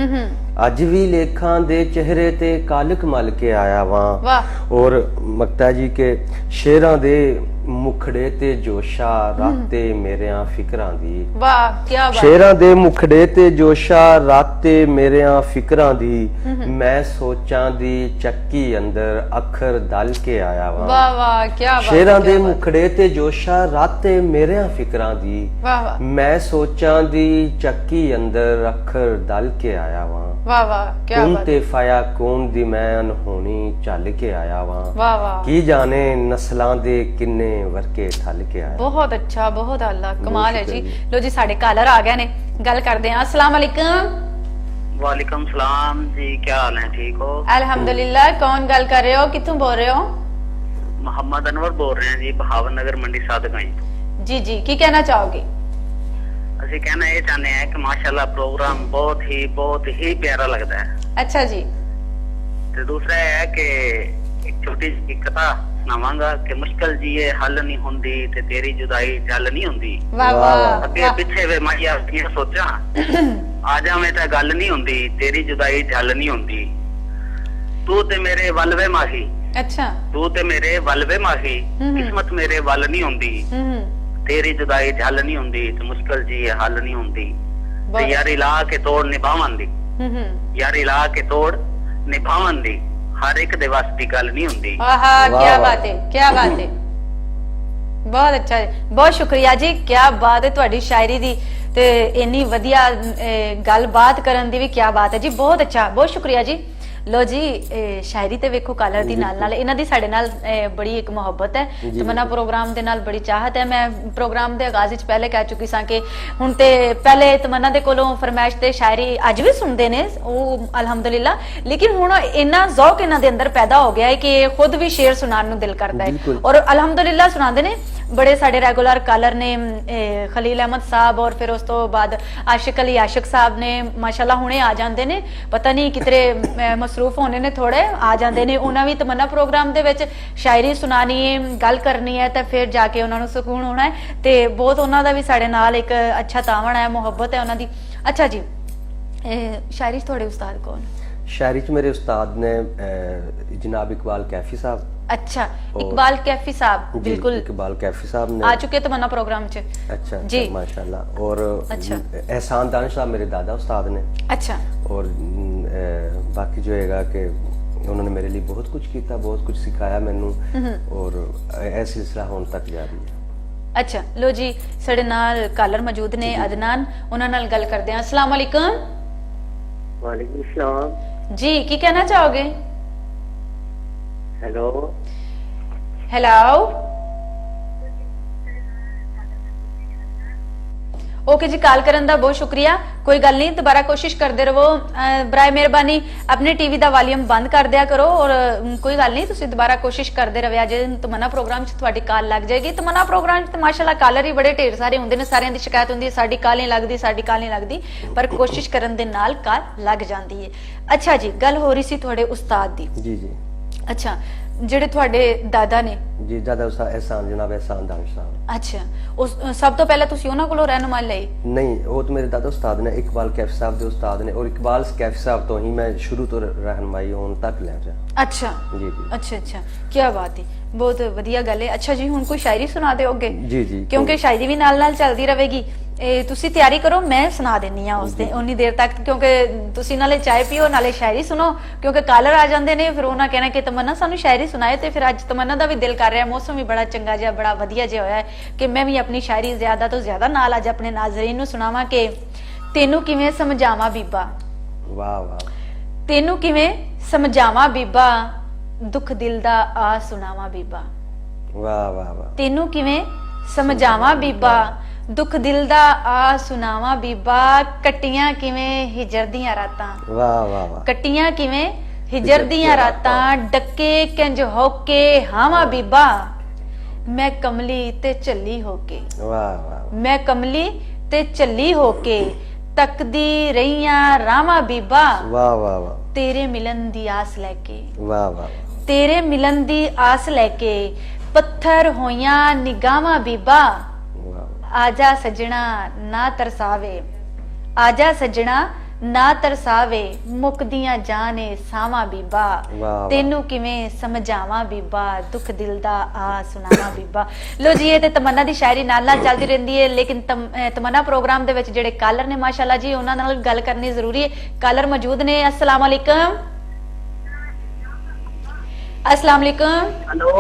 ਅੱਜ ਵੀ ਲੇਖਾਂ ਦੇ ਚਿਹਰੇ ਤੇ ਕਾਲਕ ਮਲ ਕੇ ਆਇਆ ਵਾਂ। वाह ਔਰ ਮਕਤਾ ਜੀ ਕੇ ਸ਼ੇਰਾਂ ਦੇ ਮੁਖੜੇ ਤੇ ਜੋਸ਼ਾ ਰਾਤੇ ਮੇਰਿਆਂ ਫਿਕਰਾਂ ਦੀ। वाह, क्या बात। ਸ਼ੇਰਾਂ ਦੇ ਮੁਖੜੇ ਤੇ ਜੋਸ਼ਾ ਰਾਤੇ ਮੇਰਿਆਂ ਫਿਕਰਾਂ ਦੀ ਮੈਂ ਸੋਚਾਂ ਦੀ ਚੱਕੀ ਅੰਦਰ ਅੱਖਰ ਦਲ ਕੇ ਆਇਆ ਵਾਂ। वाह वाह, क्या बात है, ਸ਼ੇਰਾਂ क्या ਦੇ बात ਮੁਖੜੇ ਤੇ ਜੋਸ਼ਾ ਰਾਤੇ ਮੇਰਿਆਂ ਫਿਕਰਾਂ ਦੀ है। वाह वाह ਮੈਂ ਸੋਚਾਂ ਦੀ ਚੱਕੀ ਅੰਦਰ ਅੱਖਰ ਦਲ ਕੇ ਆਇਆ ਵਾਂ। वाह वाह, क्या ਕੌਣ बात ਤੇ ਫਾਇਆ ਕੌਣ ਦੀ ਮੈਂ ਅਨਹੋਣੀ ਚੱਲ ਕੇ ਆਇਆ ਵਾਂ। वाह वाह, ਕੀ ਜਾਣੇ ਨਸਲਾਂ ਦੇ ਕਿੰਨੇ ਵਰਕੇ ਠੱਲ ਕੇ ਆਇਆ। बहुत अच्छा, बहुत अल्लाह, कमाल है जी। शुक्रिया लो जी साडे कालर आ गए ने, गल करदे हां। अस्सलाम वालेकुम। वालेकुम सलाम जी, क्या हाल है, ठीक हो? अल्हम्दुलिल्लाह। कौन गल कर रहे हो, कित्थों बोल रहे हो? मोहम्मद अनवर बोल रहे हैं जी, बहावन नगर मंडी सादगाई तो। जी जी, की कहना चाहोगे? ਅਸੀਂ ਕਹਿਣਾ ਇਹ ਚਾਹੁੰਦੇ ਹਾਂ ਕਿ ਮਾਸ਼ਾਅੱਲਾ ਪ੍ਰੋਗਰਾਮ ਬਹੁਤ ਹੀ ਪਿਆਰਾ ਲੱਗਦਾ ਹੈ। अच्छा जी। ਤੇ ਦੂਸਰਾ ਇਹ ਹੈ ਕਿ ਇੱਕ ਛੋਟੀ ਜਿਹੀ ਕਥਾ ਸੁਣਾਵਾਂਗਾ ਕਿ ਮੁਸ਼ਕਲ ਜੀ ਇਹ ਹੱਲ ਨਹੀਂ ਹੁੰਦੀ ਤੇ ਤੇਰੀ ਜੁਦਾਈ ਚੱਲ ਨਹੀਂ ਹੁੰਦੀ। वाह वाह, वाह ਅੱਗੇ वाह। ਪਿੱਛੇ ਵੇ ਮਾਇਆ ਕੀ ਸੋਚਾਂ ਆ ਜਾਵੇਂ ਤਾਂ ਗੱਲ ਨਹੀਂ ਹੁੰਦੀ ਤੇਰੀ ਜੁਦਾਈ ਚੱਲ ਨਹੀਂ ਹੁੰਦੀ। ਤੂੰ ਤੇ ਮੇਰੇ ਵੱਲਵੇ ਮਾਹੀ, अच्छा। ਤੂੰ ਤੇ ਮੇਰੇ ਵੱਲਵੇ ਮਾਹੀ, ਕਿਸਮਤ ਮੇਰੇ ਵੱਲ ਨਹੀਂ ਹੁੰਦੀ। ਤੇਰੀ ਜੁਦਾਈ ਝੱਲ ਨਹੀਂ ਹੁੰਦੀ ਤੇ ਮੁਸ਼ਕਲ ਜੀ ਇਹ ਹੱਲ ਨਹੀਂ ਹੁੰਦੀ। ਤੇ ਬਹੁਤ- ਯਾਰੀ ਲਾ ਕੇ ਤੋੜ ਨਿਭਾਵਣ ਦੀ, ਯਾਰੀ ਲਾ ਕੇ ਤੋੜ ਨਿਭਾਵਣ ਦੀ ਹਰ ਇੱਕ ਦੇ ਵੱਸ ਦੀ ਗੱਲ ਨਹੀਂ ਹੁੰਦੀ। आहा, वाह, क्या वाह। बात है, क्या बात है। बहुत अच्छा है, बहुत शुक्रिया जी। क्या बात है ਤੁਹਾਡੀ ਸ਼ਾਇਰੀ ਦੀ ਤੇ ਇੰਨੀ ਵਧੀਆ ਗੱਲਬਾਤ ਕਰਨ ਦੀ ਵੀ ਕੀ ਬਾਤ ਹੈ ਜੀ। ਬਹੁਤ ਅੱਛਾ, ਬਹੁਤ ਸ਼ੁਕਰੀਆ ਜੀ। ਲੋ ਜੀ ਸ਼ਾਇਰੀ ਤੇ ਵੇਖੋ ਕਾਲਰ ਦੀ ਨਾਲ ਨਾਲ ਇਹਨਾਂ ਦੀ ਸਾਡੇ ਨਾਲ ਬੜੀ ਇੱਕ ਮੁਹੱਬਤ ਹੈ। ਤਮੰਨਾ ਪ੍ਰੋਗਰਾਮ ਦੇ ਨਾਲ ਬੜੀ ਚਾਹਤ ਹੈ। ਮੈਂ ਪ੍ਰੋਗਰਾਮ ਦੇ ਆਗਾਜ਼ ਵਿੱਚ ਪਹਿਲੇ ਕਹਿ ਚੁੱਕੀ ਸਾਂ ਕਿ ਹੁਣ ਤੇ ਪਹਿਲੇ ਤਮੰਨਾ ਦੇ ਕੋਲੋਂ ਫਰਮਾਇਸ਼ ਤੇ ਸ਼ਾਇਰੀ ਅੱਜ ਵੀ ਸੁਣਦੇ ਨੇ ਉਹ ਅਲਹਮਦੁਲਿਲਾ, ਲੇਕਿਨ ਹੁਣ ਇੰਨਾ ਜ਼ੌਕ ਇਹਨਾਂ ਦੇ ਅੰਦਰ ਪੈਦਾ ਹੋ ਗਿਆ ਹੈ ਕਿ ਖੁਦ ਵੀ ਸ਼ੇਰ ਸੁਣਾਉਣ ਨੂੰ ਦਿਲ ਕਰਦਾ ਹੈ ਬਿਲਕੁਲ। ਔਰ ਅਲਹਮਦੁਲਿਲਾ ਸੁਣਾਉਂਦੇ ਨੇ। बड़े साडे रेगुलर कॉलर ने खलील अहमद साहब और फिर उस तो बाद आशिक अली आशिक साहब ने माशाल्लाह हुणे आ जांदे ने, पता नहीं कितने मसरूफ होने ने, थोड़े आ जांदे ने। उन्हां भी तमन्ना प्रोग्राम दे विच शायरी सुनानी है, गल करनी है ते फिर जाके उन्हां नूं सुकून होना है ते बहुत उन्हां दा भी साडे नाल एक अच्छा तावण है, मुहब्बत है उन्हां दी। अच्छा जी, शायरी च थोड़े उस्ताद कौन? शायरी च मेरे उस्ताद ने जनाब इकबाल कैफी साहब। अच्छा, इकबाल कैफी साहब, जी, बिल्कुल इकबाल कैफी साहब ने आ चुके तमन्ना प्रोग्राम च। अच्छा जी। माशाल्लाह। और अच्छा। एहसान दानिश साहब मेरे दादा उस्ताद ने। अच्छा और बाकी जो हैगा कि उन्होंने मेरे लिए बहुत कुछ किया, बहुत कुछ सिखाया मैनू और यह सिलसिला हुण तक जारी है। अच्छा लो जी साडे नाल कालर मौजूद ने अदनान, उन्हां नाल गल करदे हां। अस्सलाम वालेकुम। वालेकुम सलाम। जी की कहना चाहोगे? हेलो हेलो, ओके जी, कॉल करन दा बहुत शुक्रिया। कोई गल नहीं, दोबारा कोशिश करते रहो। बराए मेहरबानी अपने टीवी दा वॉल्यूम बंद कर दिया करो और कोई गल नहीं, तुसीं दोबारा कोशिश करते रहे। जे तमन्ना प्रोग्राम च तुहाडी कॉल लग जाएगी। तमन्ना प्रोग्राम च माशाल्लाह कॉलर ही बड़े ढेर सारे हुंदे ने, सारियां दी शिकायत हुंदी है साडी कॉल नहीं लगदी, साडी कॉल नहीं लगदी, पर कोशिश करन दे नाल कॉल लग जांदी है। अच्छा जी, गल हो रही सी तुहाडे उस्ताद दी। जी जी अच्छा, ਜਿਹੜੇ ਤੁਹਾਡੇ ਦਾਦਾ ਨੇ? जी दादा उस्ताद एहसान जनाब एहसान दानिश साहब। अच्छा, ਉਸ ਸਭ ਤੋਂ ਪਹਿਲਾਂ ਤੁਸੀਂ ਉਹਨਾਂ ਕੋਲੋਂ ਰਹਿਨੁਮਾਈ ਲਈ? नहीं वो तो मेरे दादा उस्ताद ने, इकबाल कैफी साहब के उस्ताद ने, और इकबाल कैफी साहब तो ही मैं शुरू तो रहनुमाई हुण तक ले रहा। अच्छा जी जी अच्छा अच्छा, क्या बात है, बहुत ਵਧੀਆ ਗੱਲ ਹੈ। ਅੱਛਾ ਜੀ, ਹੁਣ ਕੋਈ ਸ਼ਾਇਰੀ ਸੁਣਾ ਦਿਓਗੇ? जी जी ਕਿਉਂਕਿ ਸ਼ਾਇਰੀ ਵੀ ਨਾਲ ਨਾਲ ਚੱਲਦੀ ਰਹੇਗੀ। ਇਹ ਤੁਸੀਂ ਤਿਆਰੀ ਕਰੋ, ਮੈਂ ਸੁਣਾ ਦੇਣੀ ਆ ਉਸ ਦੇ ਉਨੀ ਦੇਰ ਤੱਕ, ਕਿਉਂਕਿ ਤੁਸੀਂ ਨਾਲੇ ਚਾਹ ਪੀਓ ਨਾਲੇ ਸ਼ਾਇਰੀ ਸੁਣੋ, ਕਿਉਂਕਿ ਕਾਲਰ ਆ ਜਾਂਦੇ ਨੇ ਫਿਰ ਉਹਨਾਂ ਕਹਿਣਾ ਕਿ ਤਮੰਨਾ ਸਾਨੂੰ ਸ਼ਾਇਰੀ ਸੁਣਾਏ। ਤੇ ਫਿਰ ਅੱਜ ਤਮੰਨਾ ਦਾ ਵੀ ਦਿਲ ਕਰ ਰਿਹਾ, ਮੌਸਮ ਵੀ ਬੜਾ ਚੰਗਾ ਜਿਹਾ, ਬੜਾ ਵਧੀਆ ਜਿਹਾ ਹੋਇਆ ਹੈ ਕਿ ਮੈਂ ਵੀ ਆਪਣੀ ਸ਼ਾਇਰੀ ਜ਼ਿਆਦਾ ਤੋਂ ਜ਼ਿਆਦਾ ਨਾਲ ਅੱਜ ਆਪਣੇ ਨਾਜ਼ਰੀਨ ਨੂੰ ਸੁਣਾਵਾਂ ਕਿ ਤੈਨੂੰ ਕਿਵੇਂ ਸਮਝਾਵਾਂ ਬੀਬਾ, वाह वाह, ਤੈਨੂੰ ਕਿਵੇਂ ਸਮਝਾਵਾਂ ਬੀਬਾ, ਦੁੱਖ ਦਿਲ ਦਾ ਆ ਸੁਣਾਵਾਂ ਬੀਬਾ। ਵਾਹ ਵਾਹ ਵਾਹ ਤੈਨੂੰ ਕਿਵੇਂ ਸਮਝਾਵਾਂ ਬੀਬਾ, ਦੁੱਖ ਦਿਲ ਦਾ ਆ ਸੁਣਾਵਾਂ ਬੀਬਾ, ਕੱਟੀਆਂ ਕਿਵੇਂ ਹਿਜਰ ਦੀਆਂ ਰਾਤਾਂ। ਵਾਹ ਵਾਹ ਵਾਹ ਕੱਟੀਆਂ ਕਿਵੇਂ ਹਿਜਰ ਦੀਆਂ ਰਾਤਾਂ, ਡੱਕੇ ਕੰਜ ਹੋ ਕੇ ਹਾਵਾਂ ਬੀਬਾ, ਮੈਂ ਕਮਲੀ ਤੇ ਝੱਲੀ ਹੋ ਕੇ। ਵਾਹ ਵਾਹ ਮੈਂ ਕਮਲੀ ਤੇ ਝੱਲੀ ਹੋ ਕੇ, ਤੱਕਦੀ ਰਹੀਆਂ ਰਾਵਾਂ ਬੀਬਾ, ਵਾਹ ਵਾਹ ਵਾਹ ਤੇਰੇ ਮਿਲਣ ਦੀ ਆਸ ਲੈ ਕੇ। ਵਾਹ ਵਾਹ ਤੇਰੇ ਮਿਲਣ ਦੀ ਆਸ ਲੈ ਕੇ, ਪੱਥਰ ਹੋਈਆਂ ਨਿਗਾਹਾਂ ਬੀਬਾ, ਵਾਹ ਆਜਾ ਸਜਣਾ ਨਾ ਤਰਸਾਵੇ, ਆਜਾ ਸਜਣਾ ਨਾ ਤਰਸਾਵੇ, ਮੁੱਕਦੀਆਂ ਜਾਣੇ ਸਾਵਾਂ ਬੀਬਾ, ਵਾਹ। ਤੈਨੂੰ ਕਿਵੇਂ ਸਮਝਾਵਾਂ ਬੀਬਾ, ਦੁੱਖ ਦਿਲ ਦਾ ਆ ਸੁਣਾਵਾਂ ਬੀਬਾ। ਲੋ ਜੀ, ਇਹ ਤੇ ਤਮੰਨਾ ਦੀ ਸ਼ਾਇਰੀ ਨਾਲ ਨਾਲ ਚੱਲਦੀ ਰਹਿੰਦੀ ਹੈ, ਲੇਕਿਨ ਤਮੰਨਾ ਪ੍ਰੋਗਰਾਮ ਦੇ ਵਿੱਚ ਜਿਹੜੇ ਕਾਲਰ ਨੇ ਮਾਸ਼ਾਅੱਲਾ ਜੀ, ਉਹਨਾਂ ਨਾਲ ਗੱਲ ਕਰਨੀ ਜ਼ਰੂਰੀ ਹੈ। ਕਾਲਰ ਮੌਜੂਦ ਨੇ। अस्सलाम वालेकुम। अस्सलाम वालेकुम। हेलो,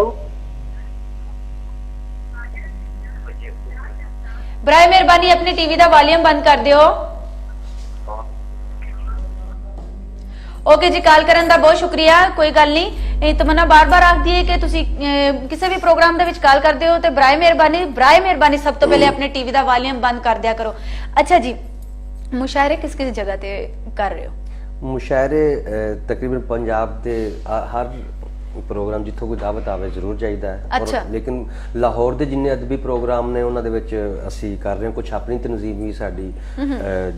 बराए मेहरबानी अपने टीवी का वॉल्यूम बंद कर दियो। ओके जी, कॉल करने का बहुत शुक्रिया। कोई गल नहीं, तमन्ना बार बार आखदी है कि तुसी किसी भी प्रोग्राम दे विच कॉल करदे हो ते बराए मेहरबानी सब तो पहले अपने टीवी का वॉल्यूम बंद कर दिया करो। अच्छा जी, मुशायरे किस किस जगह ते कर रहे हो? मुशायरे तकरीबन पंजाब के हर प्रोग्राम जिथों कोई दावत आवे जरूर जाइदा है। अच्छा। लेकिन लाहौर के जिन्ने अदबी प्रोग्राम ने उन्हां दे विच असीं कर रहे हैं। कुछ अपनी तनजीम भी साडी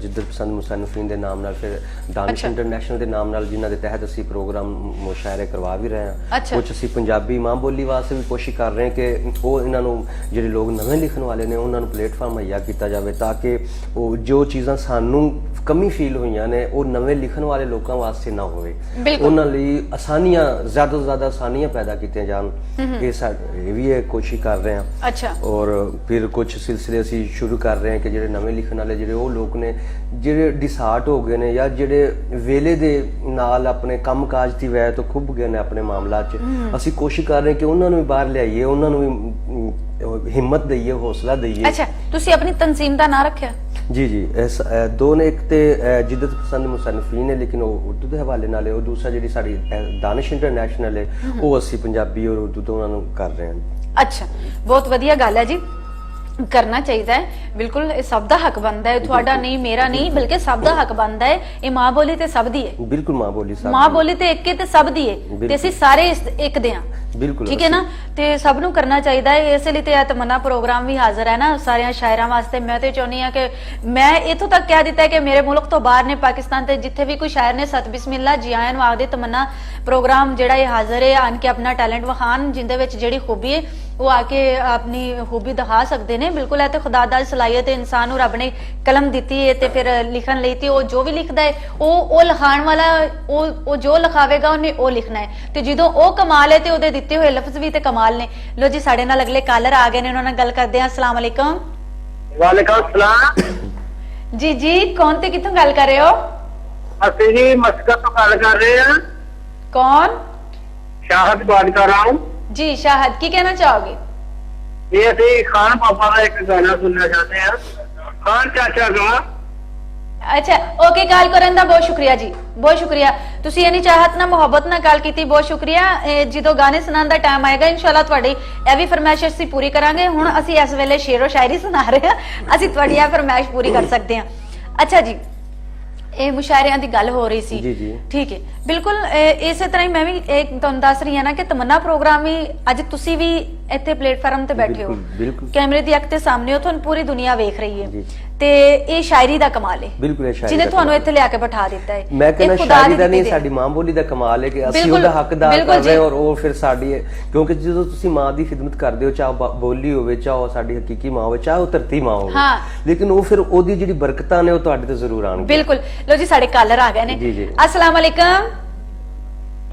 जिद्दत पसंद मुसन्निफीन दे नाम नाल, फिर दानिश इंटरनेशनल दे नाम नाल, जिन्हां दे तहत असीं प्रोग्राम मुशायरे करवा भी रहे हैं। अच्छा। कुछ असीं पंजाबी मां बोली वास्ते भी कोशिश कर रहे हैं कि वो इन्हां नूं जिहड़े लोग नवें लिखण वाले ने उन्हां नूं प्लेटफार्म मुहैया कीता जावे, ताकि वो जो चीज़ां सानूं कमी फील हुईयां ने वो नवें लिखण वाले लोकां वास्ते ना होवे। उन्हां लई आसानियां, ज़्यादा तो ज़्यादा आसानियां पैदा कीतियां जान, ये भी एक कोशिश कर रहे हैं। अच्छा। और फिर कुछ सिलसिले असीं शुरू कर रहे हैं कि जिहड़े नवें लिखण वाले जिहड़े वो लोग ने जिहड़े डिसार्ट हो गए ने या जिहड़े वेले दे नाल अपने काम काज दी वजह तो खुब गए ने अपने मामला च, असीं कोशिश कर रहे हैं कि उन्हां नूं भी बाहर लियाइए, उन्हां नूं भी हिम्मत दईए, हौसला दईए। अच्छा, तुसी अपनी तंजीम दा नाम रखिया? जी जी, दो ने, एक ते जिद्दत पसंद मुसन्निफीन है लेकिन वो उर्दू के हवाले नाल है, और दूसरा जिहड़ी साडी दानिश इंटरनेशनल है वो असीं पंजाबी और उर्दू दोनों नूं कर रहे हैं। अच्छा, बहुत वधिया गल है जी, करना चाहिए है। बिल्कुल सब दा हक बनता है, थोड़ा नहीं, मेरा नहीं, बल्कि सब दा हक बनता है। ये मां बोली ते सब दी है। बिल्कुल मां बोली सब मां बोली ते एक ते सब दी है, ते असीं सारे एक दे हां। बिल्कुल ठीक है ना, ते सब नूं करना चाहिए है। इस लई ते आ तमन्ना प्रोग्राम भी हाजिर है ना सारे शायरां वास्ते। मैं तो चाहनी हां कि मैं इत्थों तक कह दिता है कि मेरे मुल्क तो बाहर ने, पाकिस्तान ते जिथे भी कोई शायर ने सत बिस्मिल्ला जी आयन आखदे तमन्ना प्रोग्राम जिहड़ा ये हाजिर है, आन के अपना टैलेंट विखान, जिंदे विच जिहड़ी खूबी है वो आके अपनी खूबी दिखा सकते हैं। बिल्कुल है, तो खुदा दा सलाहियत इंसान नूं रब ने कलम दी है ते फिर लिखण लई, ते वो जो भी लिखदा है वो लिखाण वाला वो जो लिखावेगा उन्हें वो लिखना है, ते जदों वो कमाल है ते ओदे दिते हुए लफ्ज भी ते कमाल ने। लो जी, साडे नाल अगले कॉलर आ गए ने, उन्हां नाल गल करदे हां। अस्सलाम वालेकुम। वालेकुम सलाम। जी जी, कौन ते कित्थों गल कर रहे हो? ਅਸੀਂ ਜੀ ਮਸਕਤ ਤੋਂ ਗੱਲ ਕਰ ਰਹੇ ਹਾਂ। कौन? ਸ਼ਾਹਦ ਬਾਤ ਕਰ रहा हूं। जी शाहद, की कहना चाहोगे? ये ਅਸੀਂ ਖਾਨ ਪਾਪਾ ਦਾ ਇੱਕ ਗਾਣਾ ਸੁਣਨਾ ਚਾਹते हैं। ਖਾਨ ਚਾਚਾ का। अच्छा, ओके, कॉल करन दा बहुत शुक्रिया जी, बहुत शुक्रिया। तुसी इन्नी चाहत ना मुहब्बत ना कॉल कीती, बहुत शुक्रिया। जो गाने सुनाने दा टाइम आएगा इंशाल्लाह तुहाडी ए भी फरमाइश असीं पूरी करांगे। हुण असीं इस वेले शेरो शायरी सुना रहे हां, असीं तुहाडी ए फरमाइश पूरी कर सकते हैं। अच्छा जी, ਇਹ ਮੁਸ਼ਾਇਰਿਆਂ ਦੀ ਗੱਲ ਹੋ ਰਹੀ ਸੀ। जी जी ਠੀਕ ਹੈ, ਬਿਲਕੁਲ ਇਸੇ ਤਰ੍ਹਾਂ ਹੀ ਮੈਂ ਵੀ ਇੱਕ ਤੁਹਾਨੂੰ ਦੱਸ ਰਹੀ ਹਾਂ ਨਾ ਕਿ ਤਮੰਨਾ ਪ੍ਰੋਗਰਾਮ ਵੀ ਅੱਜ ਤੁਸੀਂ ਵੀ ਇੱਥੇ ਪਲੇਟਫਾਰਮ ਤੇ ਬੈਠੇ ਹੋ, बिल्कुल ਕੈਮਰੇ ਦੀ ਅੱਖ ਤੇ ਸਾਹਮਣੇ ਹੋ, ਤੁਹਾਨੂੰ ਪੂਰੀ ਦੁਨੀਆ ਵੇਖ ਰਹੀ ਹੈ, ਜੀ। ਤੇ ਇਹ ਸ਼ਾਇਰੀ ਦਾ ਕਮਾਲ ਹੈ। बिल्कुल ये शायरी ਜਿਹਨੇ दा ਤੁਹਾਨੂੰ कमाल ਇੱਥੇ ਲਿਆ ਕੇ ਬਿਠਾ ਦਿੱਤਾ ਹੈ। मैं कहना ਇਹ ਖੁਦਾ शायरी ਦੀ ਦਾ नहीं, ਦਿੱਤੀ साडी मां बोली ਦਾ कमाल है कि ਅਸੀਂ बिल्कुल, ਉਹਦਾ ਹੱਕਦਾਰ बिल्कुल ਕਰ ਰਹੇ जी। ਔਰ ਉਹ ਫਿਰ ਸਾਡੀ, ਕਿਉਂਕਿ ਜਦੋਂ ਤੁਸੀਂ ਮਾਂ ਦੀ ਖਿਦਮਤ ਕਰਦੇ ਹੋ, ਚਾਹੇ ਬੋਲੀ ਹੋਵੇ, ਚਾਹੇ ਸਾਡੀ ਹਕੀਕੀ ਮਾਂ ਹੋਵੇ, ਚਾਹੇ ਉਹ ਧਰਤੀ ਮਾਂ ਹੋਵੇ, ਹਾਂ। ਲੇਕਿਨ ਉਹ ਫਿਰ ਉਹਦੀ ਜਿਹੜੀ ਬਰਕਤਾਂ ਨੇ ਉਹ ਤੁਹਾਡੇ ਤੇ ਜ਼ਰੂਰ ਆਣਗੀਆਂ। ਬਿਲकुल। लो जी, साढ़े कॉलर आ गए ने। जी, जी। अस्सलाम वालेकुम।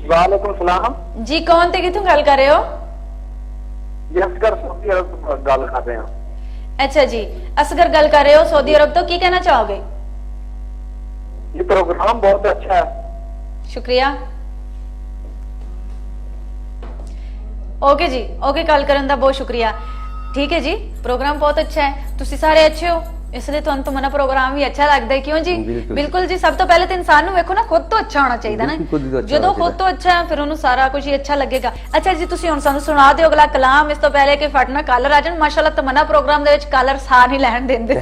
वालेकुम सलाम जी, कौन ते किथों गल कर रहे हो? असगर सऊदी अरब ਤੋਂ ਗੱਲ ਕਰ ਰਹੇ ਹਾਂ। अच्छा जी, असगर गल कर रहे हो सऊदी अरब तो, की कहना चाहोगे? ये प्रोग्राम बहुत अच्छा है। शुक्रिया। ओके जी, ओके, कॉल करने का बहुत शुक्रिया। ठीक है जी, प्रोग्राम बहुत अच्छा है, तुसी सारे अच्छे हो, ਇਸ ਲਈ ਤੁਹਾਨੂੰ ਤਮੰਨਾ ਪ੍ਰੋਗਰਾਮ ਵੀ ਅੱਛਾ ਲੱਗਦਾ ਹੈ, ਕਿਉਂ ਜੀ? ਬਿਲਕੁਲ। ਬਿਲਕੁਲ ਜੀ। ਸਭ ਤੋਂ ਪਹਿਲੇ ਤਾਂ ਇਨਸਾਨ ਨੂੰ ਵੇਖੋ ਨਾ, ਖੁਦ ਤੋਂ ਅੱਛਾ ਹੋਣਾ ਚਾਹੀਦਾ ਨਾ। ਬਿਲਕੁਲ, ਖੁਦ ਤੋਂ ਅੱਛਾ ਜਦੋਂ ਹੋਣਾ ਖੁਦ ਤੋਂ ਅੱਛਾ ਹੈ ਫਿਰ ਉਹਨੂੰ ਸਾਰਾ ਕੁਝ ਹੀ ਅੱਛਾ ਲੱਗੇਗਾ। ਅੱਛਾ ਜੀ, ਤੁਸੀਂ ਹੁਣ ਸਾਨੂੰ ਸੁਣਾ ਦਿਓ ਅਗਲਾ ਕਲਾਮ, ਇਸ ਤੋਂ ਪਹਿਲੇ ਕਿ ਫਟਣਾ ਕਾਲਰ ਆ ਜਾਣ। ਮਾਸ਼ਾਅੱਲਾ ਤਮੰਨਾ ਪ੍ਰੋਗਰਾਮ ਦੇ ਵਿੱਚ ਕਾਲਰ ਸਾਹ ਨਹੀਂ ਲੈਣ ਦਿੰਦੇ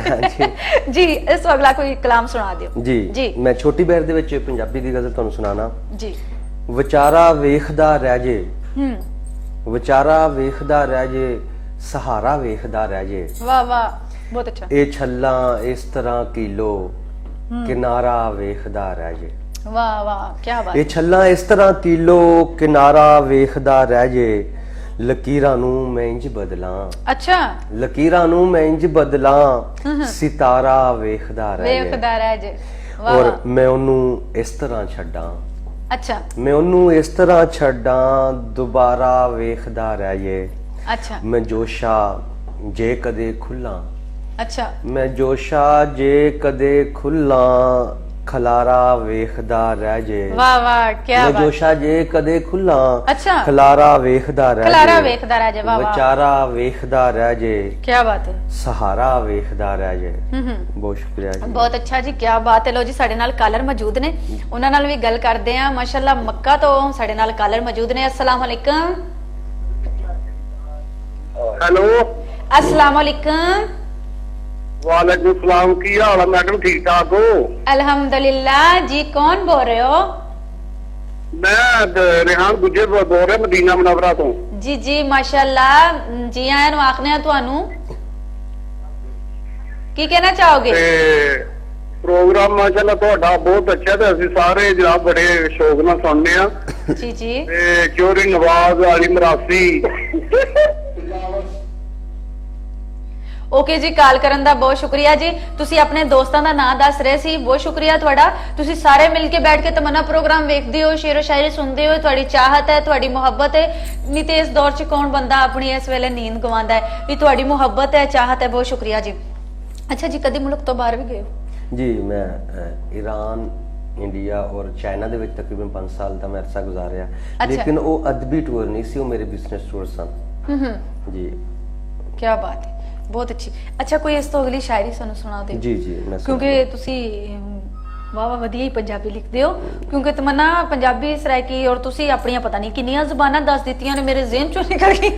ਜੀ। ਇਸ ਤੋਂ ਅਗਲਾ ਕੋਈ ਕਲਾਮ ਸੁਣਾ ਦਿਓ ਜੀ। ਮੈਂ ਛੋਟੀ ਬੈਰ ਦੇ ਵਿੱਚ ਪੰਜਾਬੀ ਦੀ ਗਜ਼ਲ ਤੁਹਾਨੂੰ ਸੁਣਾਣਾ। ਜੀ। ਵਿਚਾਰਾ ਵੇਖਦਾ ਰਹਿ ਜੇ, ਹੂੰ। ਵਿਚਾਰਾ ਵੇਖਦਾ ਰਹਿ ਜੇ, ਸਹਾਰਾ ਵੇਖਦਾ ਰਹਿ ਜੇ। ਵਾਹ ਵਾਹ, ਬਹੁਤ ਅੱਛਾ। ਇਹ ਛੱਲਾਂ ਇਸ ਤਰ੍ਹਾਂ ਕੀਲੋ, ਕਿਨਾਰਾ ਵੇਖਦਾ ਰਹਿ ਜੇ। ਵਾਹ ਵਾਹ, ਕੀ ਬਾਤ। ਇਹ ਛੱਲਾਂ ਇਸ ਤਰ੍ਹਾਂ ਕੀਲੋ, ਕਿਨਾਰਾ ਵੇਖਦਾ ਰਹਿ ਜੇ। ਲਕੀਰਾਂ ਨੂੰ ਮੈਂ ਇੰਜ ਬਦਲਾਂ, ਅੱਛਾ। ਲਕੀਰਾਂ ਨੂੰ ਮੈਂ ਇੰਜ ਬਦਲਾਂ, ਸਿਤਾਰਾ ਵੇਖਦਾ ਰਹਿ ਜੇ। ਵੇਖਦਾ ਰਹਿ ਜੇ। ਵਾਹ ਔਰ ਵਾਹ। ਮੈਂ ਉਹਨੂੰ ਇਸ ਤਰ੍ਹਾਂ ਛੱਡਾਂ, ਅੱਛਾ ਮੈਂ ਉਹਨੂੰ ਇਸ ਤਰ੍ਹਾਂ ਛੱਡਾਂ, ਦੁਬਾਰਾ ਵੇਖਦਾ ਰਹਿ ਜੇ। ਅੱਛਾ ਮੈਂ ਜੋਸ਼ਾ ਜੇ ਕਦੇ ਖੁੱਲਾਂ, ਅੱਛਾ ਮੈਂ ਜੋਸ਼ਾ ਜੇ ਕਦੇ ਖੁੱਲਾਂ, ਖਲਾਰਾ ਵੇਖਦਾ ਰਹਿ ਜੇ। ਵਾਹ ਵਾਹ, ਕੀ ਮੈਂ ਬਾਤ। ਜੋਸ਼ਾ ਜੇ ਕਦੇ ਖੁੱਲਾਂ, ਅੱਛਾ। ਖਲਾਰਾ ਵੇਖਦਾ ਰਹਿ ਜੇ। ਖਲਾਰਾ ਵੇਖਦਾ ਰਹਿ ਜੇ। ਵਾਹ ਵਾਹ, ਵਿਚਾਰਾ ਵੇਖਦਾ ਰਹਿ ਜੇ, ਕੀ ਬਾਤ ਹੈ। ਸਹਾਰਾ ਵੇਖਦਾ ਰਹਿ ਜੇ। ਹੂੰ। ਬਹੁਤ ਸ਼ੁਕਰੀਆ ਜੀ। ਬਹੁਤ ਅੱਛਾ ਜੀ, ਕੀ ਬਾਤ ਹੈ। ਲੋ ਜੀ, ਸਾਡੇ ਨਾਲ ਕਾਲਰ ਮੌਜੂਦ ਨੇ, ਉਹਨਾਂ ਨਾਲ ਵੀ ਗੱਲ ਕਰਦੇ ਆ। ਮਾਸ਼ਾਅੱਲਾ ਮੱਕਾ ਤੋਂ ਸਾਡੇ ਨਾਲ ਕਾਲਰ ਮੌਜੂਦ ਨੇ। अस्सलाम वालेकुम। ਹੈਲੋ, अस्सलाम वालेकुम। ਵਾਲੇਕੁਮ ਸਲਾਮ। ਕੀ ਹਾਲ ਹੈ ਮੈਡਮ? ਠੀਕ ਠਾਕ ਹੋ? अल्हम्दुलिल्लाह जी। कौन बोल रहे हो? ਮੈਂ ਰਿਹਾਨ ਗੁੱਜਰ ਬੋਲ ਰਿਹਾ ਮਦੀਨਾ ਮੁਨਵਰਾ ਤੋਂ। जी जी माशाअल्लाह, जी आया ਨੂੰ ਆਖਨੇ ਆ ਤੁਹਾਨੂੰ। ਕੀ ਕਹਿਣਾ ਚਾਹੋਗੇ? ਤੇ ਪ੍ਰੋਗਰਾਮ ਮਾਸ਼ਾਅੱਲਾ ਤੁਹਾਡਾ ਬਹੁਤ ਅੱਛਾ, ਤੇ ਅਸੀਂ ਸਾਰੇ ਜਨਾਬ ਬੜੇ ਸ਼ੌਕ ਨਾਲ ਸੁਣਨੇ ਆ। ਜੀ ਜੀ। ਤੇ ਚੋਰੀ ਨਵਾਜ਼ ਵਾਲੀ ਮਰਾਸੀ। ਓਕੇ ਜੀ, ਕਾਲ ਕਰਨ ਦਾ ਬਹੁਤ ਸ਼ੁਕਰੀਆ ਜੀ। ਤੁਸੀਂ ਆਪਣੇ ਦੋਸਤਾਂ ਦਾ ਨਾਮ ਦੱਸ ਰਹੇ ਸੀ, ਬਹੁਤ ਸ਼ੁਕਰੀਆ ਤੁਹਾਡਾ। ਤੁਸੀਂ ਸਾਰੇ ਮਿਲ ਕੇ ਬੈਠ ਕੇ ਤਮੰਨਾ ਪ੍ਰੋਗਰਾਮ ਵੇਖਦੇ ਹੋ, ਸ਼ੇਰੋ ਸ਼ਾਇਰੀ ਸੁਣਦੇ ਹੋ, ਤੁਹਾਡੀ ਚਾਹਤ ਹੈ, ਤੁਹਾਡੀ ਮੁਹੱਬਤ ਹੈ। ਨਹੀਂ ਤੇ ਇਸ ਦੌਰ 'ਚ ਕੌਣ ਬੰਦਾ ਆਪਣੀ ਇਸ ਵੇਲੇ ਨੀਂਦ ਗਵਾਉਂਦਾ ਹੈ? ਵੀ ਤੁਹਾਡੀ ਮੁਹੱਬਤ ਹੈ, ਚਾਹਤ ਹੈ। ਬਹੁਤ ਸ਼ੁਕਰੀਆ ਜੀ। ਅੱਛਾ ਜੀ, ਕਦੀ ਮੁਲਕ ਤੋਂ ਬਾਹਰ ਵੀ ਗਏ ਹੋ? ਜੀ ਮੈਂ ਈਰਾਨ, ਇੰਡੀਆ ਔਰ ਚਾਈਨਾ ਦੇ ਵਿੱਚ ਤਕਰੀਬਨ 5 ਸਾਲ ਦਾ ਮੈਂ ਅਰਸਾ ਗੁਜ਼ਾਰਿਆ, ਲੇਕਿਨ ਉਹ ਅਦਬੀ ਟੂਰ ਨਹੀਂ ਸੀ, ਉਹ ਮੇਰੇ ਬਿਜ਼ਨਸ ਟੂਰ ਸਨ। ਜੀ। ਕੀ ਬਾਤ ਹੈ, ਬਹੁਤ ਅੱਛੀ। ਅੱਛਾ, ਕੋਈ ਇਸ ਤੋਂ ਅਗਲੀ ਸ਼ਾਇਰੀ ਸਾਨੂੰ ਸੁਣਾ ਦਿਓ। ਜੀ ਜੀ ਮੈਂ ਕਿਉਂਕਿ ਤੁਸੀਂ ਵਾਹ ਵਾਹ ਵਧੀਆ ਹੀ ਪੰਜਾਬੀ ਲਿਖਦੇ ਹੋ। ਕਿਉਂਕਿ ਤਮੰਨਾ ਪੰਜਾਬੀ ਸਰਾਇਕੀ, ਔਰ ਤੁਸੀਂ ਆਪਣੀਆਂ ਪਤਾ ਨਹੀਂ ਕਿੰਨੀਆਂ ਜ਼ੁਬਾਨਾਂ ਦੱਸ ਦਿੱਤੀਆਂ ਨੇ, ਮੇਰੇ ਜ਼ਿਹਨ ਚੋਂ ਨਿਕਲ ਗਈ।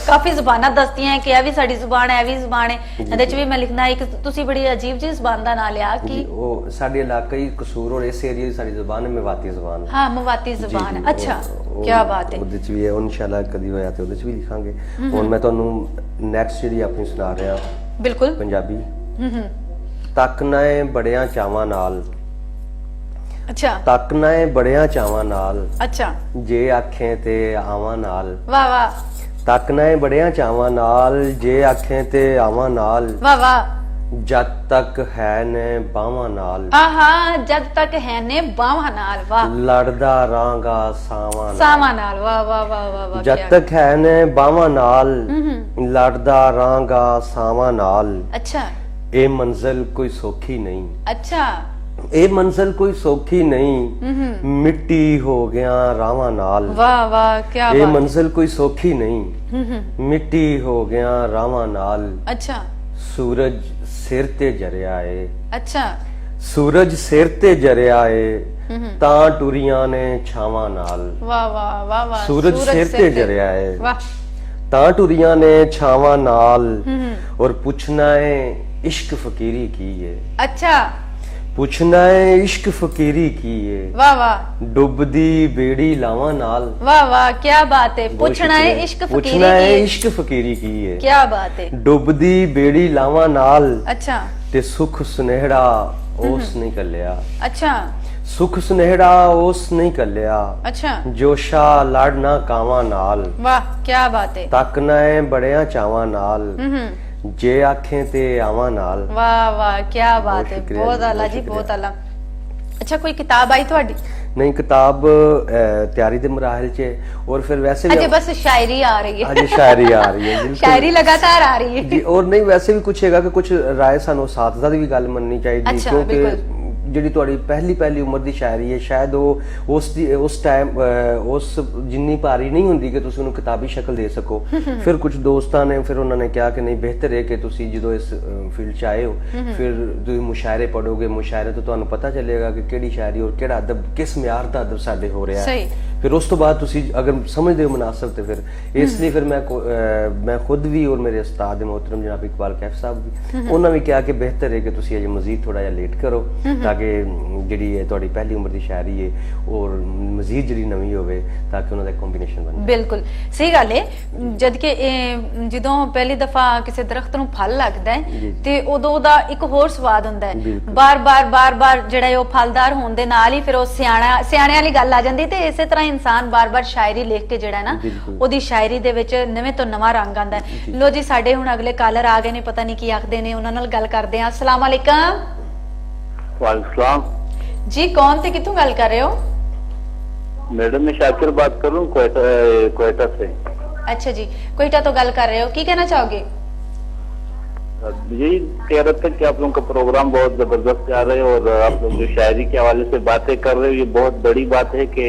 ਕਾਫੀ ਜ਼ੁਬਾਨਾਂ ਦੱਸਤੀਆਂ ਕਿ ਇਹ ਵੀ ਸਾਡੀ ਜ਼ੁਬਾਨ ਹੈ, ਇਹ ਵੀ ਜ਼ੁਬਾਨ ਹੈ। ਇਹਦੇ 'ਚ ਵੀ ਮੈਂ ਲਿਖਣਾ ਇੱਕ ਤੁਸੀਂ ਬੜੀ ਅਜੀਬ ਜਿਹੀ ਜ਼ੁਬਾਨ ਦਾ ਨਾਂ ਲਿਆ ਕਿ ਉਹ ਸਾਡੇ ਇਲਾਕਾਈ ਕਸੂਰ ਔਰ ਇਸ ਏਰੀਆ ਦੀ ਸਾਡੀ ਜ਼ੁਬਾਨ ਹੈ ਮੇਵਾਤੀ ਜ਼ੁਬਾਨ। ਹਾਂ, ਮਵਾਤੀ ਜ਼ੁਬਾਨ। ਅੱਛਾ, ਕੀ ਬਾਤ ਹੈ। ਉਹਦੇ 'ਚ ਵੀ ਹੈ, ਇਨਸ਼ਾਅੱਲਾ ਕਦੀ ਹੋਇਆ ਤੇ ਉਹਦੇ 'ਚ ਵੀ ਲਿਖਾਂਗੇ। ਹੁਣ ਮੈਂ ਤੁਹਾਨੂੰ ਨੈਕਸਟ ਜਿਹੜੀ ਆਪਣੀ ਸੁਣਾ ਰਿਹਾ ਬਿਲਕੁਲ ਪੰਜਾਬੀ। ਤੱਕਣਾ ਏ ਬੜਿਆਂ ਚਾਵਾਂ ਨਾਲ, ਅੱਛਾ ਤੱਕਣਾ ਏ ਬੜਿਆਂ ਚਾਵਾਂ ਨਾਲ, ਅੱਛਾ ਜੇ ਆਖੇ ਤੇ ਆਵਾਂ ਨਾਲ। ਵਾਹ ਵਾਹ ਤੱਕਣਾ ਏ ਬੜਿਆਂ ਚਾਵਾਂ ਨਾਲ, ਜੇ ਆਖੇ ਤੇ ਆਵਾਂ ਨਾਲ, ਵਾਹ ਵਾਹ। ਜਦ ਤੱਕ ਹੈ ਨੇ ਬਾਵਾਂ ਨਾਲ, ਆਹਾ, ਜਦ ਤੱਕ ਹੈ ਨੇ ਬਾਵਾਂ ਨਾਲ। ਵਾਹ। ਲੜਦਾ ਰਾਂਗਾ ਸਾਵਾਂ ਨਾਲ, ਸਾਵਾਂ ਨਾਲ। ਵਾਹ ਵਾਹ ਵਾਹ ਵਾਹ ਵਾਹ। ਜਦ ਤੱਕ ਹੈ ਨੇ ਬਾਵਾਂ ਨਾਲ, ਲੜਦਾ ਰਾਂਗਾ ਸਾਵਾਂ ਨਾਲ। ਅੱਛਾ ਇਹ ਮੰਜ਼ਿਲ ਕੋਈ ਸੌਖੀ ਨਹੀਂ, ਅੱਛਾ। ਇਹ ਮੰਜ਼ਿਲ ਕੋਈ ਸੌਖੀ ਨਹੀਂ, ਮਿੱਟੀ ਹੋ ਗਿਆ ਰਾਵਾਂ ਨਾਲ। ਵਾਹ ਵਾਹ, ਕੀ ਇਹ ਬਾਤ। ਮੰਜ਼ਿਲ ਕੋਈ ਸੌਖੀ ਨਹੀਂ, ਮਿੱਟੀ ਹੋ ਗਿਆ ਰਾਵਾਂ ਨਾਲ। ਅੱਛਾ ਸੂਰਜ ਸਿਰ ਤੇ ਜਰਿਆ ਏ, ਅੱਛਾ। ਸੂਰਜ ਸਿਰ ਤੇ ਜਰਿਆ ਏ, ਤਾਂ ਟੁਰੀਆਂ ਨੇ ਛਾਵਾਂ ਨਾਲ। ਵਾਹ ਵਾਹ ਵਾਹ ਵਾਹ। ਸੂਰਜ ਸਿਰ ਤੇ ਜਰਿਆ ਏ, ਵਾਹ। ਤਾਂ ਟੁਰੀਆਂ ਨੇ ਛਾਵਾਂ ਨਾਲ। ਔਰ ਪੁੱਛਣਾ ਏ ਇਸ਼ਕ ਫਕੀਰੀ ਕੀ ਏ, ਅੱਛਾ। ਪੁੱਛਣਾ ਏ ਇਸ਼ਕ ਫਕੀਰੀ ਕੀ ਏ, ਵਾਹ ਵਾਹ ਡੁੱਬਦੀ ਬੇੜੀ ਲਾਵਾਂ ਨਾਲ। ਵਾਹ ਵਾਹ, ਕੀ ਬਾਤ ਹੈ। ਪੁੱਛਣਾ ਹੈ ਇਸ਼ਕ ਫਕੀਰੀ ਪੁੱਛਣਾ ਏ ਕੀ, ਇਸ਼ਕ ਫਕੀਰੀ ਕੀ ਏ, ਕੀ ਬਾਤ ਹੈ। ਡੁੱਬਦੀ ਬੇੜੀ ਲਾਵਾਂ ਨਾਲ। ਅੱਛਾ ਤੇ ਸੁਖ ਸੁਨਹਿੜਾ ਉਸ ਨਹੀਂ ਕੱਲਿਆ, ਅੱਛਾ ਸੁਖ ਸੁਨਹਿੜਾ ਉਸ ਨਹੀਂ ਕੱਲਿਆ, ਅੱਛਾ। ਜੋਸ਼ਾ ਲੜਨਾ ਕਾਵਾਂ ਨਾਲ। ਵਾਹ, ਕੀ ਬਾਤ ਹੈ। ਤੱਕਣਾ ਏ ਬੜਿਆਂ ਚਾਵਾਂ ਨਾਲ, ਜੇ ਆਖੇ ਤੇ ਆਵਾਂ ਨਾਲ। ਵਾਹ ਵਾਹ, ਕੀ ਬਾਤ ਹੈ। ਸ਼ੁਕਰੀਆ ਬਹੁਤ ਜੀ, ਆਲਾ ਬਹੁਤ ਜੀ, ਬਹੁਤ ਸ਼ੁਕਰੀਆ। ਆਲਾ। ਅੱਛਾ, ਕੋਈ ਕਿਤਾਬ ਆਈ ਤੁਹਾਡੀ? ਨਹੀਂ, ਕਿਤਾਬ ਤਿਆਰੀ ਦੇ ਮਰਾਹਲ 'ਚ ਹੈ, ਔਰ ਫਿਰ ਵੈਸੇ ਅਜੇ ਵੀ ਬਸ ਸ਼ਾਇਰੀ ਆ ਰਹੀ ਹੈ। ਅਜੇ ਸ਼ਾਇਰੀ ਆ ਰਹੀ ਹੈ। ਬਿਲਕੁਲ ਸ਼ਾਇਰੀ ਲਗਾਤਾਰ ਆ ਰਹੀ ਹੈ। ਜੀ। ਔਰ ਨਹੀਂ, ਵੈਸੇ ਵੀ ਕੁਛ ਹੈਗਾ ਕਿ ਕੁਛ ਰਾਏ ਸਾਨੂੰ ਸਾਥ ਦੀ ਵੀ ਗੱਲ ਮੰਨਣੀ ਚਾਹੀਦੀ, ਅੱਛਾ, ਕਿਉਂਕਿ ਬਿਲਕੁਲ। ਜਿਹੜੀ ਤੁਹਾਡੀ ਪਹਿਲੀ ਉਮਰ ਦੀ ਸ਼ਾਇਰੀ ਹੈ ਸ਼ਾਇਦ ਉਹ ਉਸ ਟਾਈਮ ਉਸ ਜਿੰਨੀ ਭਾਰੀ ਨਹੀਂ ਹੁੰਦੀ ਕਿ ਤੁਸੀਂ ਉਹਨੂੰ ਕਿਤਾਬੀ ਸ਼ਕਲ ਦੇ ਸਕੋ। ਫਿਰ ਕੁਝ ਦੋਸਤਾਂ ਨੇ ਫਿਰ ਉਹਨਾਂ ਨੇ ਕਿਹਾ ਕਿ ਨਹੀਂ, ਬਿਹਤਰ ਹੈ ਕਿ ਤੁਸੀਂ ਜਦੋਂ ਇਸ ਫੀਲਡ 'ਚ ਆਏ ਹੋ ਫਿਰ ਤੁਸੀਂ ਮੁਸ਼ਾਇਰੇ ਪੜੋਗੇ, ਮੁਸ਼ਾਇਰੇ ਤੋਂ ਤੁਹਾਨੂੰ ਪਤਾ ਚੱਲੇਗਾ ਕਿ ਕਿਹੜੀ ਸ਼ਾਇਰੀ ਔਰ ਕਿਹੜਾ ਅਦਬ ਕਿਸ ਮਿਆਰ ਦਾ ਅਦਬ ਸਾਡੇ ਹੋ ਰਿਹਾ ਹੈ। ਫਿਰ ਉਸ ਤੋਂ ਬਾਅਦ ਤੁਸੀਂ ਅਗਰ ਸਮਝਦੇ ਹੋ ਮੁਨਾਸਬ ਤੇ ਫਿਰ ਇਸ ਲਈ ਫਿਰ ਮੈਂ ਖੁਦ ਵੀ ਔਰ ਮੇਰੇ ਉਸਤਾਦ मोहतरम जनाब इकबाल कैफ साहब भी उन्होंने भी कहा कि बेहतर है कि तुसी अजे मजीद थोड़ा जिहा लेट करो ताकि जिहड़ी है तुहाडी पहली उम्र दी शायरी है और मजीद जिहड़ी नवी होवे ताकि उन्हां दा कॉम्बिनेशन बने। बिल्कुल सही गल है। जद कि जदों पहली दफा किसी दरख्त नूं फल लगदा है ते उदों दा एक होर स्वाद हुंदा है। बार-बार जिहड़ा है ओह फलदार होण दे नाल ही फिर ओह सियाणिਆਂ वाली गल आ जांदी ते इसे तरह इंसान बार-बार शायरी लिख के जिहड़ा ना ओहदी शायरी दे विच नवें तो नवां रंग आंदा है। लो जी साडे हुण अगले कालर आ गए ने, पता नहीं की आखदे ने, उन्हां नाल गल करदे हां। अस्सलाम वालेकुम। वालेकुम सलाम जी, कौन ते कित्थों गल कर रहे हो? मैडम मैं शाकिर बात कर रहा हूँ क्वेटा से। अच्छा जी, क्वेटा तो गल कर रहे हो, की कहना चाहोगे? यही कह रहा था कि आप लोगों का प्रोग्राम बहुत जबरदस्त जा रहे हैं और आप लोग जो शायरी के हवाले से बातें कर रहे हो ये बहुत बड़ी बात है कि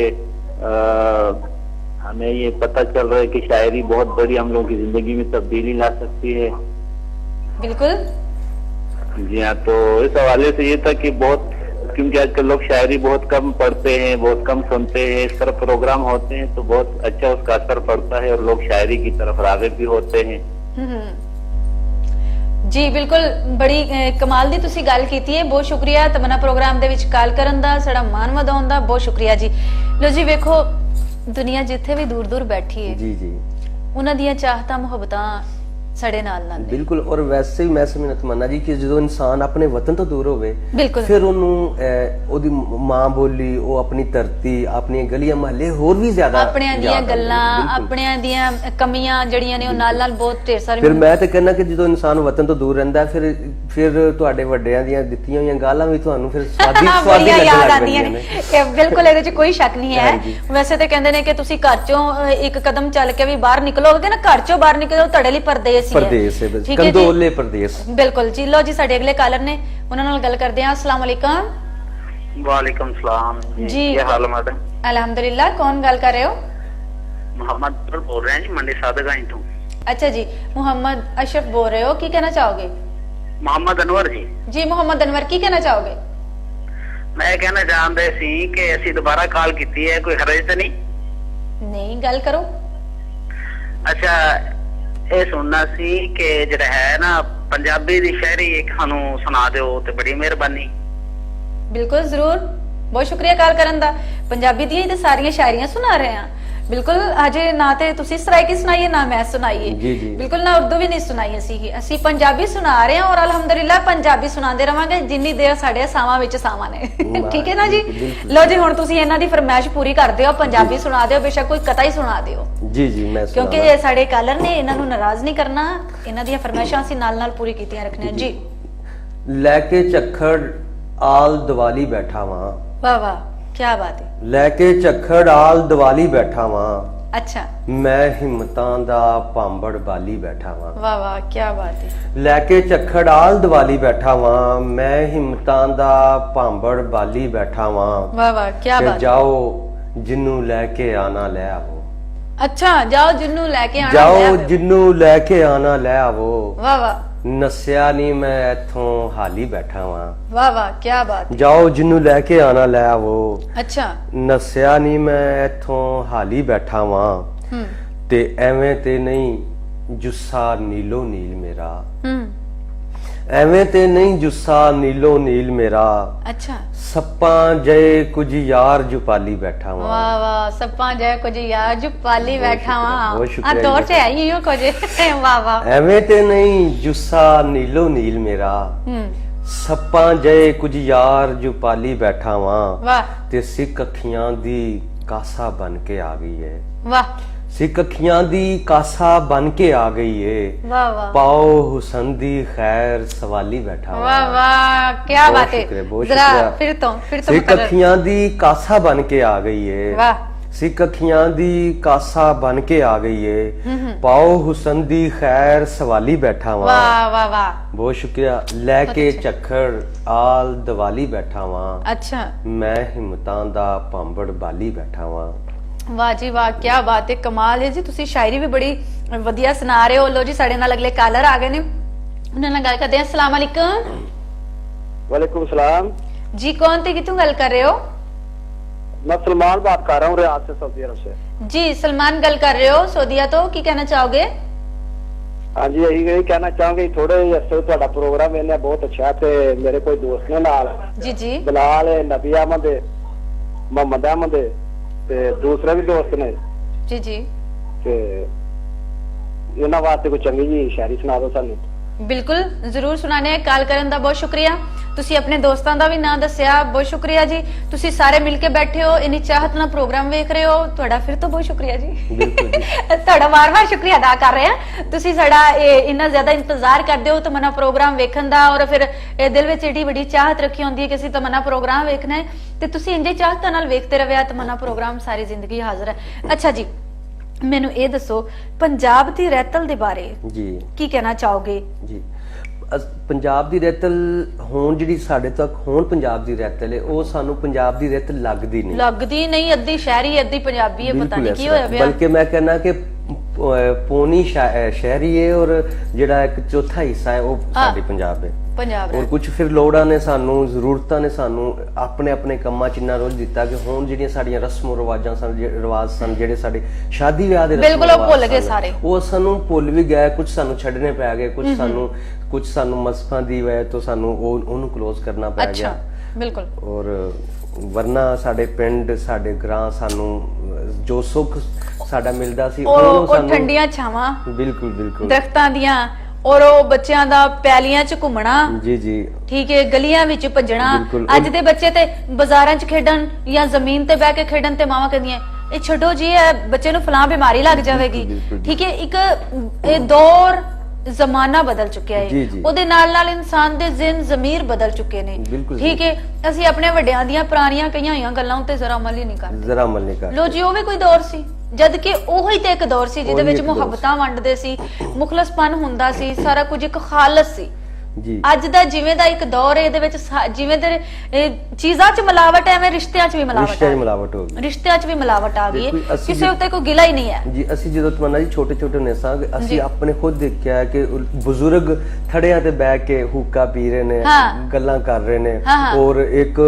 हमें ये पता चल रहा है कि शायरी बहुत बड़ी हम लोगों की जिंदगी में तब्दीली ला सकती है। बिल्कुल जी हाँ, तो इस हवाले से ये था कि बहुत, क्योंकि आजकल लोग शायरी बहुत कम पढ़ते हैं, बहुत कम सुनते हैं, इस तरह प्रोग्राम होते हैं तो बहुत अच्छा उसका असर पड़ता है और लोग शायरी की तरफ राग़िब भी होते हैं। जी बिल्कुल, बड़ी कमाल दी तुसी गल कीती है। बहुत शुक्रिया तमन्ना प्रोग्राम दे विच कॉल करन दा, साडा मान वधाउण दा बहुत शुक्रिया जी। लो जी वेखो, दुनिया जिथे भी दूर दूर बैठी है जी जी उन्हां दियां चाहतां मुहब्बतां ਸਾਡੇ ਨਾਲ ਨਾਲ ਬਿਲਕੁਲ। ਔਰ ਵੈਸੇ ਵੀ ਮੈਂ ਸਮਝਣਾ ਤਮੰਨਾ ਜੀ ਕਿ ਜਦੋਂ ਇਨਸਾਨ ਆਪਣੇ ਵਤਨ ਤੋਂ ਦੂਰ ਹੋਵੇ ਫਿਰ ਉਹਨੂੰ ਉਹਦੀ ਮਾਂ ਬੋਲੀ, ਉਹ ਆਪਣੀ ਧਰਤੀ, ਆਪਣੀਆਂ ਗਲੀਆਂ ਮਹੱਲੇ ਹੋਰ ਵੀ ਜ਼ਿਆਦਾ ਆਪਣਿਆਂ ਦੀਆਂ ਗੱਲਾਂ, ਆਪਣਿਆਂ ਦੀਆਂ ਕਮੀਆਂ ਜਿਹੜੀਆਂ ਨੇ ਉਹ ਨਾਲ ਨਾਲ ਬਹੁਤ ਢੇਰ ਸਾਰੀ। ਫਿਰ ਮੈਂ ਤਾਂ ਕਹਿੰਦਾ ਕਿ ਜਦੋਂ ਇਨਸਾਨ ਵਤਨ ਤੋਂ ਦੂਰ ਰਹਿੰਦਾ ਫਿਰ ਤੁਹਾਡੇ ਵੱਡਿਆਂ ਦੀਆਂ ਦਿੱਤੀਆਂ ਹੋਈਆਂ ਗਾਲਾਂ ਵੀ ਤੁਹਾਨੂੰ ਫਿਰ ਸਵਾਦੀ ਯਾਦ ਆਉਂਦੀਆਂ ਨੇ। ਬਿਲਕੁਲ, ਇਹਦੇ 'ਚ ਕੋਈ ਸ਼ੱਕ ਨਹੀਂ ਹੈ। ਵੈਸੇ ਤਾਂ ਕਹਿੰਦੇ ਨੇ ਕਿ ਤੁਸੀਂ ਘਰ ਚੋਂ ਇੱਕ ਕਦਮ ਚੱਲ ਕੇ ਵੀ ਬਾਹਰ ਨਿਕਲੋਗੇ ਨਾ, ਘਰ ਚੋਂ ਬਾਹਰ ਨਿਕਲੋ ਤੁਹਾਡੇ ਲਈ ਪਰਦੇਸ प्रदेश है, कंदोले प्रदेश। बिल्कुल जी। लो जी साडे अगले कॉलर ने, उन्हां नाल गल करदे हां। अस्सलाम वालेकुम। वालेकुम सलाम जी, क्या हाल है मैडम? अल्हम्दुलिल्लाह। कौन गल कर रहे हो? मोहम्मद बोल रहे हैं जी, मंडी सादगाई तो। अच्छा जी, मोहम्मद अशरफ बोल रहे हो, की कहना चाहोगे? मोहम्मद अनवर जी। जी मोहम्मद अनवर, की कहना चाहोगे? मैं कहना चाहते सी कि असी दोबारा कॉल की है, कोई हरज तो नहीं? नहीं, गल करो। अच्छा, ਇਹ ਸੁਣਨਾ ਸੀ ਕਿ ਜਿਹੜਾ ਹੈ ਨਾ ਪੰਜਾਬੀ ਦੀ ਸ਼ਾਇਰੀ ਇੱਕ ਸਾਨੂੰ ਸੁਣਾ ਦਿਓ ਤੇ ਬੜੀ ਮਿਹਰਬਾਨੀ। ਬਿਲਕੁਲ ਜ਼ਰੂਰ, ਬਹੁਤ ਸ਼ੁਕਰੀਆ ਕਾਲ ਕਰਨ ਦਾ। ਪੰਜਾਬੀ ਦੀਆਂ ਤੇ ਸਾਰੀਆਂ ਸ਼ਾਇਰੀਆਂ ਸੁਣਾ ਰਹੇ ਹਾਂ। ਬਿਲਕੁਲ, ਅਜੇ ਨਾ ਤੇ ਤੁਸੀਂ ਸਰਾਇਕੀ ਸੁਣਾਈਏ ਨਾ ਮੈਂ ਸੁਣਾਈਏ। ਬਿਲकुल ਨਾ ਉਰਦੂ ਵੀ ਨਹੀਂ ਸੁਣਾਈ ਅਸੀਂ ਪੰਜਾਬੀ ਸੁਣਾ ਰਹੇ ਹਾਂ ਔਰ ਅਲਹਮਦੁਲਿਲਾ ਪੰਜਾਬੀ ਸੁਣਾਉਂਦੇ ਰਵਾਂਗੇ ਜਿੰਨੀ ਦੇਰ ਸਾਡੇ ਸਾਵਾਂ ਵਿੱਚ ਸਾਵਾਂ ਨੇ। ਠੀਕ ਹੈ ਨਾ ਜੀ। ਲੋ ਜੀ, ਹੁਣ ਤੁਸੀਂ ਇਹਨਾਂ ਦੀ ਫਰਮਾਇਸ਼ ਪੂਰੀ ਕਰ ਦਿਓ, ਪੰਜਾਬੀ ਸੁਣਾ ਦਿਓ, ਬੇਸ਼ੱਕ ਕੋਈ ਕਥਾ ਹੀ ਸੁਣਾ ਦਿਓ। ਜੀ ਜੀ ਮੈਂ ਕਿਉਂਕਿ ਇਹ ਸਾਡੇ ਕਾਲਰ ਨੇ, ਇਹਨਾਂ ਨੂੰ ਨਾਰਾਜ਼ ਨਹੀਂ ਕਰਨਾ, ਇਹਨਾਂ ਦੀਆਂ ਫਰਮਾਇਸ਼ਾਂ ਅਸੀਂ ਨਾਲ ਨਾਲ ਪੂਰੀ ਕੀਤੀਆਂ ਰੱਖਣੀਆਂ ਜੀ। ਲੈ ਕੇ ਝੱਖੜ ਆਲ ਦੀਵਾਲੀ ਬੈਠਾ ਵਾਂ। ਵਾਹ ਵਾਹ, ਕੀ ਬਾਤ ਹੈ। ਲੈ ਕੇ ਝੱਖੜ ਆਲ ਦੀਵਾਲੀ ਬੈਠਾ ਵਾਂ। ਅੱਛਾ। ਮੈਂ ਹਿੰਮਤਾਂ ਦਾ ਭਾਂਬੜ ਬਾਲੀ ਬੈਠਾ ਵਾਂ। ਵਾਹ ਵਾਹ, ਕੀ ਬਾਤ ਹੈ। ਲੈ ਕੇ ਝੱਖੜ ਆਲ ਦੀਵਾਲੀ ਬੈਠਾ ਵਾਂ। ਮੈਂ ਹਿੰਮਤਾਂ ਦਾ ਭਾਂਬੜ ਬਾਲੀ ਬੈਠਾ ਵਾਂ। ਵਾਹ ਵਾਹ, ਕੀ ਬਾਤ ਹੈ। ਜਾਓ ਜਿੰਨੂੰ ਲੈ ਕੇ ਆਣਾ ਲੈ ਆਵੋ। ਅੱਛਾ, ਜਾਓ ਜਿੰਨੂੰ ਲੈ ਕੇ ਆਣਾ ਜਾਓ ਜਿੰਨੂੰ ਲੈ ਕੇ ਆਣਾ ਲੈ ਆਵੋ। ਵਾਹ ਵਾਹ। ਨਸਿਆ ਨਹੀਂ ਮੈਂ ਇੱਥੋਂ ਹਾਲੀ ਬੈਠਾ ਵਾਂ। ਵਾਹ ਵਾਹ, ਕੀ ਬਾਤ। ਜਾਓ ਜਿੰਨੂੰ ਲੈ ਕੇ ਆਣਾ ਲੈ ਆਵੋ। ਅੱਛਾ। ਨਸਿਆ ਨਹੀਂ ਮੈਂ ਇੱਥੋਂ ਹਾਲੀ ਬੈਠਾ ਵਾਂ ਤੇ ਐਵੇਂ ਤੇ ਨਹੀਂ ਜੁੱਸਾ ਨੀਲੋ ਨੀਲ ਮੇਰਾ। ਐਵੇਂ ਤੇ ਨਹੀਂ ਜੁੱਸਾ ਨੀਲੋ ਨੀਲ ਮੇਰਾ। ਅੱਛਾ। ਸੱਪਾਂ ਜਏ ਕੁਝ ਯਾਰ ਜੁਪਾਲੀ ਬੈਠਾ ਵਾਂ। ਵਾਹ ਵਾਹ, ਸੱਪਾਂ ਜਏ ਕੁਝ ਯਾਰ ਜੁਪਾਲੀ ਬੈਠਾ ਵਾਂ। ਬਹੁਤ ਸ਼ੁਕਰੀਆ। ਆ ਦੌਰ ਤੇ ਆਈ ਹੋ ਕੁਝ। ਵਾਹ ਵਾਹ। ਐਵੇਂ ਤੇ ਨਹੀਂ ਜੁੱਸਾ ਨੀਲੋ ਨੀਲ ਮੇਰਾ। ਸੱਪਾਂ ਜਏ ਕੁਝ ਯਾਰ ਜੁਪਾਲੀ ਬੈਠਾ ਵਾਂ। ਵਾਹ। ਤੇ ਸਿੱਖ ਅੱਖੀਆਂ ਦੀ ਕਾਸਾ ਬਣ ਕੇ ਆ ਗਈ ਏ। ਵਾਹ। ਸਿੱਖ ਅੱਖੀਆਂ ਦੀ ਕਾਸਾ ਬਣ ਕੇ ਆ ਗਈ ਏ। ਵਾਹ ਵਾਹ। ਪਾਓ ਹੁਸਨ ਦੀ ਖੈਰ ਸਵਾਲੀ ਬੈਠਾ ਵਾਹ ਵਾਹ, ਕੀ ਬਾਤ ਹੈ। ਜ਼ਰਾ ਫਿਰ ਤੋਂ ਸਿੱਖ ਅੱਖੀਆਂ ਦੀ ਕਾਸਾ ਬਣ ਕੇ ਆ ਗਈ ਏ। ਵਾਹ। ਸਿੱਖ ਅੱਖੀਆਂ ਦੀ ਕਾਸਾ ਬਣ ਕੇ ਆ ਗਈ ਏ ਪਾਓ ਹੁਸਨ ਦੀ ਖੈਰ ਸਵਾਲੀ ਬੈਠਾ ਵਾਂ ਵਾਹ ਵਾਹ ਵਾਹ, ਬਹੁਤ ਸ਼ੁਕਰੀਆ ਲੈ ਕੇ ਝੱਖੜ ਆਲ ਦੀਵਾਲੀ ਬੈਠਾ ਵਾਂ ਅੱਛਾ ਮੈਂ ਹਿੰਮਤਾਂ ਦਾ ਭਾਂਬੜ ਬਾਲੀ ਬੈਠਾ ਵਾਂ ਵਾਹ ਜੀ ਵਾਹ, ਕੀ ਬਾਤ ਹੈ, ਕਮਾਲ ਹੈ ਜੀ। ਤੁਸੀਂ ਸ਼ਾਇਰੀ ਵੀ ਬੜੀ ਵਧੀਆ ਸੁਣਾ ਰਹੇ ਹੋ। ਲੋ ਜੀ ਸਾਡੇ ਨਾਲ ਅਗਲੇ ਕਾਲਰ ਆ ਗਏ ਨੇ, ਉਹਨਾਂ ਨਾਲ ਗੱਲ ਕਰਦੇ ਹਾਂ। अस्सलाम वालेकुम। वालेकुम सलाम जी कौन थे, कितों गल कर रहे हो? मैं सलमान बात कर रहा हूँ रियाद से, सऊदी अरब से। जी सलमान गल कर रहे हो सऊदीया तो, की कहना चाहोगे? हाँ जी यही कहना चाहूंगी, थोड़े अरसे ਤੁਹਾਡਾ प्रोग्राम ਇਹਨੇ बहुत अच्छा ਤੇ ਮੇਰੇ ਕੋਈ ਦੋਸਤ ਨੇ ਨਾਲ जी जी ਬਲਾਲ ਨਬੀ ਅਹਿਮਦ ਮੁਹੰਮਦ ਅਹਿਮਦ ਤੇ ਦੂਸਰੇ ਵੀ ਦੋਸਤ ਨੇ जी जी ਤੇ ਇਹਨਾਂ ਵਾਸਤੇ ਕੋਈ ਚੰਗੀ ਜੀ ਸ਼ਾਇਰੀ ਸੁਣਾ ਦਿਓ ਸਾਨੂੰ। बिल्कुल जरूर सुनाने हैं। कॉल करने का बहुत शुक्रिया। तुसी अपने दोस्तों का भी नाम दसिया, बहुत शुक्रिया जी। तुसी सारे मिलके बैठे हो, इन्नी चाहत ना प्रोग्राम वेख रहे हो, तुहाडा फिर तो बहुत शुक्रिया जी। बिल्कुल जी। तुहाडा बार-बार शुक्रिया अदा कर रहे हैं। तुसी साडा इन्ना ज्यादा इंतजार करदे हो तमन्ना प्रोग्राम वेखण दा, और फिर दिल विच एडी बड़ी चाहत रखी होंदी है कि असीं तमन्ना प्रोग्राम वेखना है, ते तुसी इंजे चाहत नाल वेखते रहिया तमन्ना प्रोग्राम सारी जिंदगी हाजिर है। अच्छा जी, ਮੈਨੂੰ ਇਹ ਦੱਸੋ ਪੰਜਾਬ ਦੀ ਰਹਿਤਲ ਦੇ ਬਾਰੇ ਜੀ ਕੀ ਕਹਿਣਾ ਚਾਹੋਗੇ? ਜੀ ਪੰਜਾਬ ਦੀ ਰਹਿਤਲ ਹੁਣ ਜਿਹੜੀ ਸਾਡੇ ਤੱਕ ਹੁਣ ਪੰਜਾਬ ਦੀ ਰਹਿਤਲ ਹੈ, ਉਹ ਸਾਨੂੰ ਪੰਜਾਬ ਦੀ ਰਹਿਤਲ ਲੱਗਦੀ ਨਹੀਂ, ਲੱਗਦੀ ਨਹੀਂ। ਅੱਧੀ ਸ਼ਹਿਰੀ ਅੱਧੀ ਪੰਜਾਬੀ ਹੈ, ਪਤਾ ਨਹੀਂ ਕੀ ਹੋਇਆ ਪਿਆ। ਬਲਕਿ ਮੈਂ ਕਹਿੰਦਾ ਕਿ ਪੌਣੀ ਸ਼ਹਿਰੀ ਹੈ, ਔਰ ਜਿਹੜਾ ਇੱਕ ਚੌਥਾ ਹਿੱਸਾ ਹੈ ਉਹ ਸਾਡੀ ਪੰਜਾਬ ਹੈ। ਪੰਜਾਬ ਔਰ ਕੁਝ ਫਿਰ ਲੋੜਾਂ ਨੇ ਸਾਨੂੰ, ਜ਼ਰੂਰਤਾਂ ਨੇ ਸਾਨੂੰ ਆਪਣੇ ਆਪਣੇ ਕੰਮਾਂ 'ਚ ਇੰਨਾ ਰੁੱਝ ਦਿੱਤਾ ਕਿ ਹੁਣ ਜਿਹੜੀਆਂ ਸਾਡੀਆਂ ਰਸਮੋ ਰਿਵਾਜਾਂ ਸਨ, ਰਿਵਾਜ ਸਨ, ਜਿਹੜੇ ਸਾਡੇ ਸ਼ਾਦੀ ਵਿਆਹ ਦੇ ਬਿਲਕੁਲ ਉਹ ਭੁੱਲ ਗਏ ਸਾਰੇ, ਉਹ ਸਾਨੂੰ ਭੁੱਲ ਵੀ ਗਏ। ਕੁਝ ਸਾਨੂੰ ਛੱਡਣੇ ਪੈ ਗਏ, ਕੁਝ ਸਾਨੂੰ ਮਸਫਾਂ ਦੀ ਵਜ੍ਹਾ ਤੋਂ ਸਾਨੂੰ ਉਹਨੂੰ ਕਲੋਜ਼ ਕਰਨਾ ਪੈ ਗਿਆ। ਅੱਛਾ ਬਿਲਕੁਲ। ਔਰ ਵਰਨਾ ਸਾਡੇ ਪਿੰਡ ਸਾਡੇ ਗ੍ਰਾਂ ਸਾਨੂੰ ਜੋ ਸੁੱਖ ਸਾਡਾ ਮਿਲਦਾ ਸੀ ਉਹ ਠੰਡੀਆਂ ਛਾਵਾਂ, ਬਿਲਕੁਲ ਬਿਲਕੁਲ ਦਰਖਤਾਂ ਦੀਆਂ, ਔਰ ਉਹ ਬੱਚਿਆਂ ਦਾ ਪੈਲੀਆਂ 'ਚ ਘੁੰਮਣਾ, ਜੀ ਜੀ ਠੀਕ ਹੈ, ਗਲੀਆਂ ਵਿੱਚ ਭੱਜਣਾ। ਬਿਲਕੁਲ। ਅੱਜ ਦੇ ਬੱਚੇ ਤੇ ਬਾਜ਼ਾਰਾਂ 'ਚ ਖੇਡਣ ਜਾਂ ਜ਼ਮੀਨ ਤੇ ਬਹਿ ਕੇ ਖੇਡਣ ਤੇ ਮਾਵਾਂ ਕਹਿੰਦੀਆਂ ਇਹ ਛੱਡੋ ਜੀ, ਇਹ ਬੱਚੇ ਨੂੰ ਫਲਾਂ ਬਿਮਾਰੀ ਲੱਗ ਜਾਵੇਗੀ। ਠੀਕ ਹੈ, ਇੱਕ ਇਹ ਦੌਰ ਜ਼ਮਾਨਾ ਬਦਲ ਚੁੱਕਿਆ ਹੈ, ਉਹਦੇ ਨਾਲ ਨਾਲ ਇਨਸਾਨ ਦੇ ਜ਼ਿਹਨ ਜ਼ਮੀਰ ਬਦਲ ਚੁੱਕੇ ਨੇ। ਠੀਕ ਹੈ, ਅਸੀਂ ਆਪਣੇ ਵੱਡਿਆਂ ਦੀਆਂ ਪੁਰਾਣੀਆਂ ਕਈਆਂ ਹੋਈਆਂ ਗੱਲਾਂ ਉੱਤੇ ਜ਼ਰਾ ਅਮਲ ਹੀ ਨਹੀਂ ਕਰਦੇ, ਜ਼ਰਾ ਅਮਲ ਨਹੀਂ ਕਰਦੇ। ਲੋ ਜੀ, ਉਹ ਵੀ ਕੋਈ ਦੌਰ ਸੀ, ਜਦ ਕਿ ਉਹੀ ਤੇ ਇੱਕ ਦੌਰ ਸੀ ਜਿਹਦੇ ਵਿੱਚ ਮੁਹੱਬਤਾਂ ਵੰਡਦੇ ਸੀ, ਮੁਖਲਸਪਨ ਹੁੰਦਾ ਸੀ, ਸਾਰਾ ਕੁਝ ਇੱਕ ਖਾਲਸ ਸੀ। ਜੀ ਅੱਜ ਦਾ ਜਿਵੇਂ ਦਾ ਇੱਕ ਦੌਰ ਹੈ, ਇਹਦੇ ਵਿੱਚ ਜਿਵੇਂ ਦੇ ਚੀਜ਼ਾਂ 'ਚ ਮਿਲਾਵਟ ਹੈ, ਐਵੇਂ ਰਿਸ਼ਤਿਆਂ 'ਚ ਵੀ ਮਿਲਾਵਟ ਰਿਸ਼ਤਿਆਂ 'ਚ ਮਿਲਾਵਟ ਹੋ ਗਈ, ਰਿਸ਼ਤਿਆਂ 'ਚ ਵੀ ਮਿਲਾਵਟ ਆ ਗਈ ਹੈ, ਕਿਸੇ ਉੱਤੇ ਕੋਈ ਗਿਲਾ ਹੀ ਨਹੀਂ ਹੈ ਜੀ। ਅਸੀਂ ਜਦੋਂ ਤਮੰਨਾ ਜੀ ਛੋਟੇ ਛੋਟੇ ਹੁੰਦੇ ਸਾਂ, ਅਸੀਂ ਆਪਣੇ ਖੁਦ ਦੇਖਿਆ ਕਿ ਬਜ਼ੁਰਗ ਥੜਿਆਂ ਤੇ ਬਹਿ ਕੇ ਹੁੱਕਾ ਪੀ ਰਹੇ ਨੇ, ਗੱਲਾਂ ਕਰ ਰਹੇ ਨੇ, ਔਰ ਇੱਕ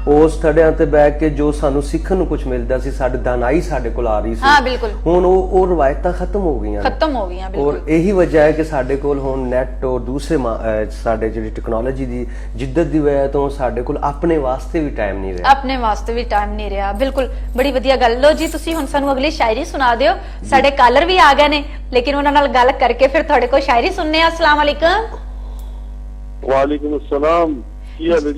ਉਸ ਥੜਿਆਂ ਤੇ ਬਹਿ ਕੇ ਜੋ ਸਾਨੂੰ ਸਿੱਖਣ ਨੂੰ ਕੁਝ ਮਿਲਦਾ ਸੀ, ਸਾਡੀ ਦਾਨਾਈ ਸਾਡੇ ਕੋਲ ਆ ਰਹੀ ਸੀ। ਹਾਂ ਬਿਲਕੁਲ। ਹੁਣ ਉਹ ਰਵਾਇਤਾਂ ਖਤਮ ਹੋ ਗਈਆਂ, ਔਰ ਇਹੀ ਵਜ੍ਹਾ ਹੈ ਕਿ ਸਾਡੇ ਕੋਲ ਹੁਣ ਨੈਟ ਔਰ ਦੂਸਰੇ ਸਾਡੇ ਜਿਹੜੀ ਟੈਕਨੋਲੋਜੀ ਦੀ ਜਿੱਦਤ ਦੀ ਵਜ੍ਹਾ ਤੋਂ ਸਾਡੇ ਕੋਲ ਆਪਣੇ ਵਾਸਤੇ ਵੀ ਟਾਈਮ ਨਹੀਂ ਰਿਹਾ, ਆਪਣੇ ਵਾਸਤੇ ਵੀ ਟਾਈਮ ਨਹੀਂ ਰਿਹਾ। ਬਿਲਕੁਲ, ਬੜੀ ਵਧੀਆ ਗੱਲ। ਲੋ ਜੀ, ਤੁਸੀਂ ਹੁਣ ਸਾਨੂੰ ਅਗਲੀ ਸ਼ਾਇਰੀ ਸੁਣਾ ਦਿਓ। ਸਾਡੇ ਕਾਲਰ ਵੀ ਆ ਗਏ ਨੇ, ਲੇਕਿਨ ਉਹਨਾਂ ਨਾਲ ਗੱਲ ਕਰਕੇ ਫਿਰ ਤੁਹਾਡੇ ਕੋਲ ਸ਼ਾਇਰੀ ਸੁਣਨੇ ਆ। अस्सलाम वालेकुम। वालेकुम अस्सलाम। ਕੀ ਹਾਲ ਹੈ?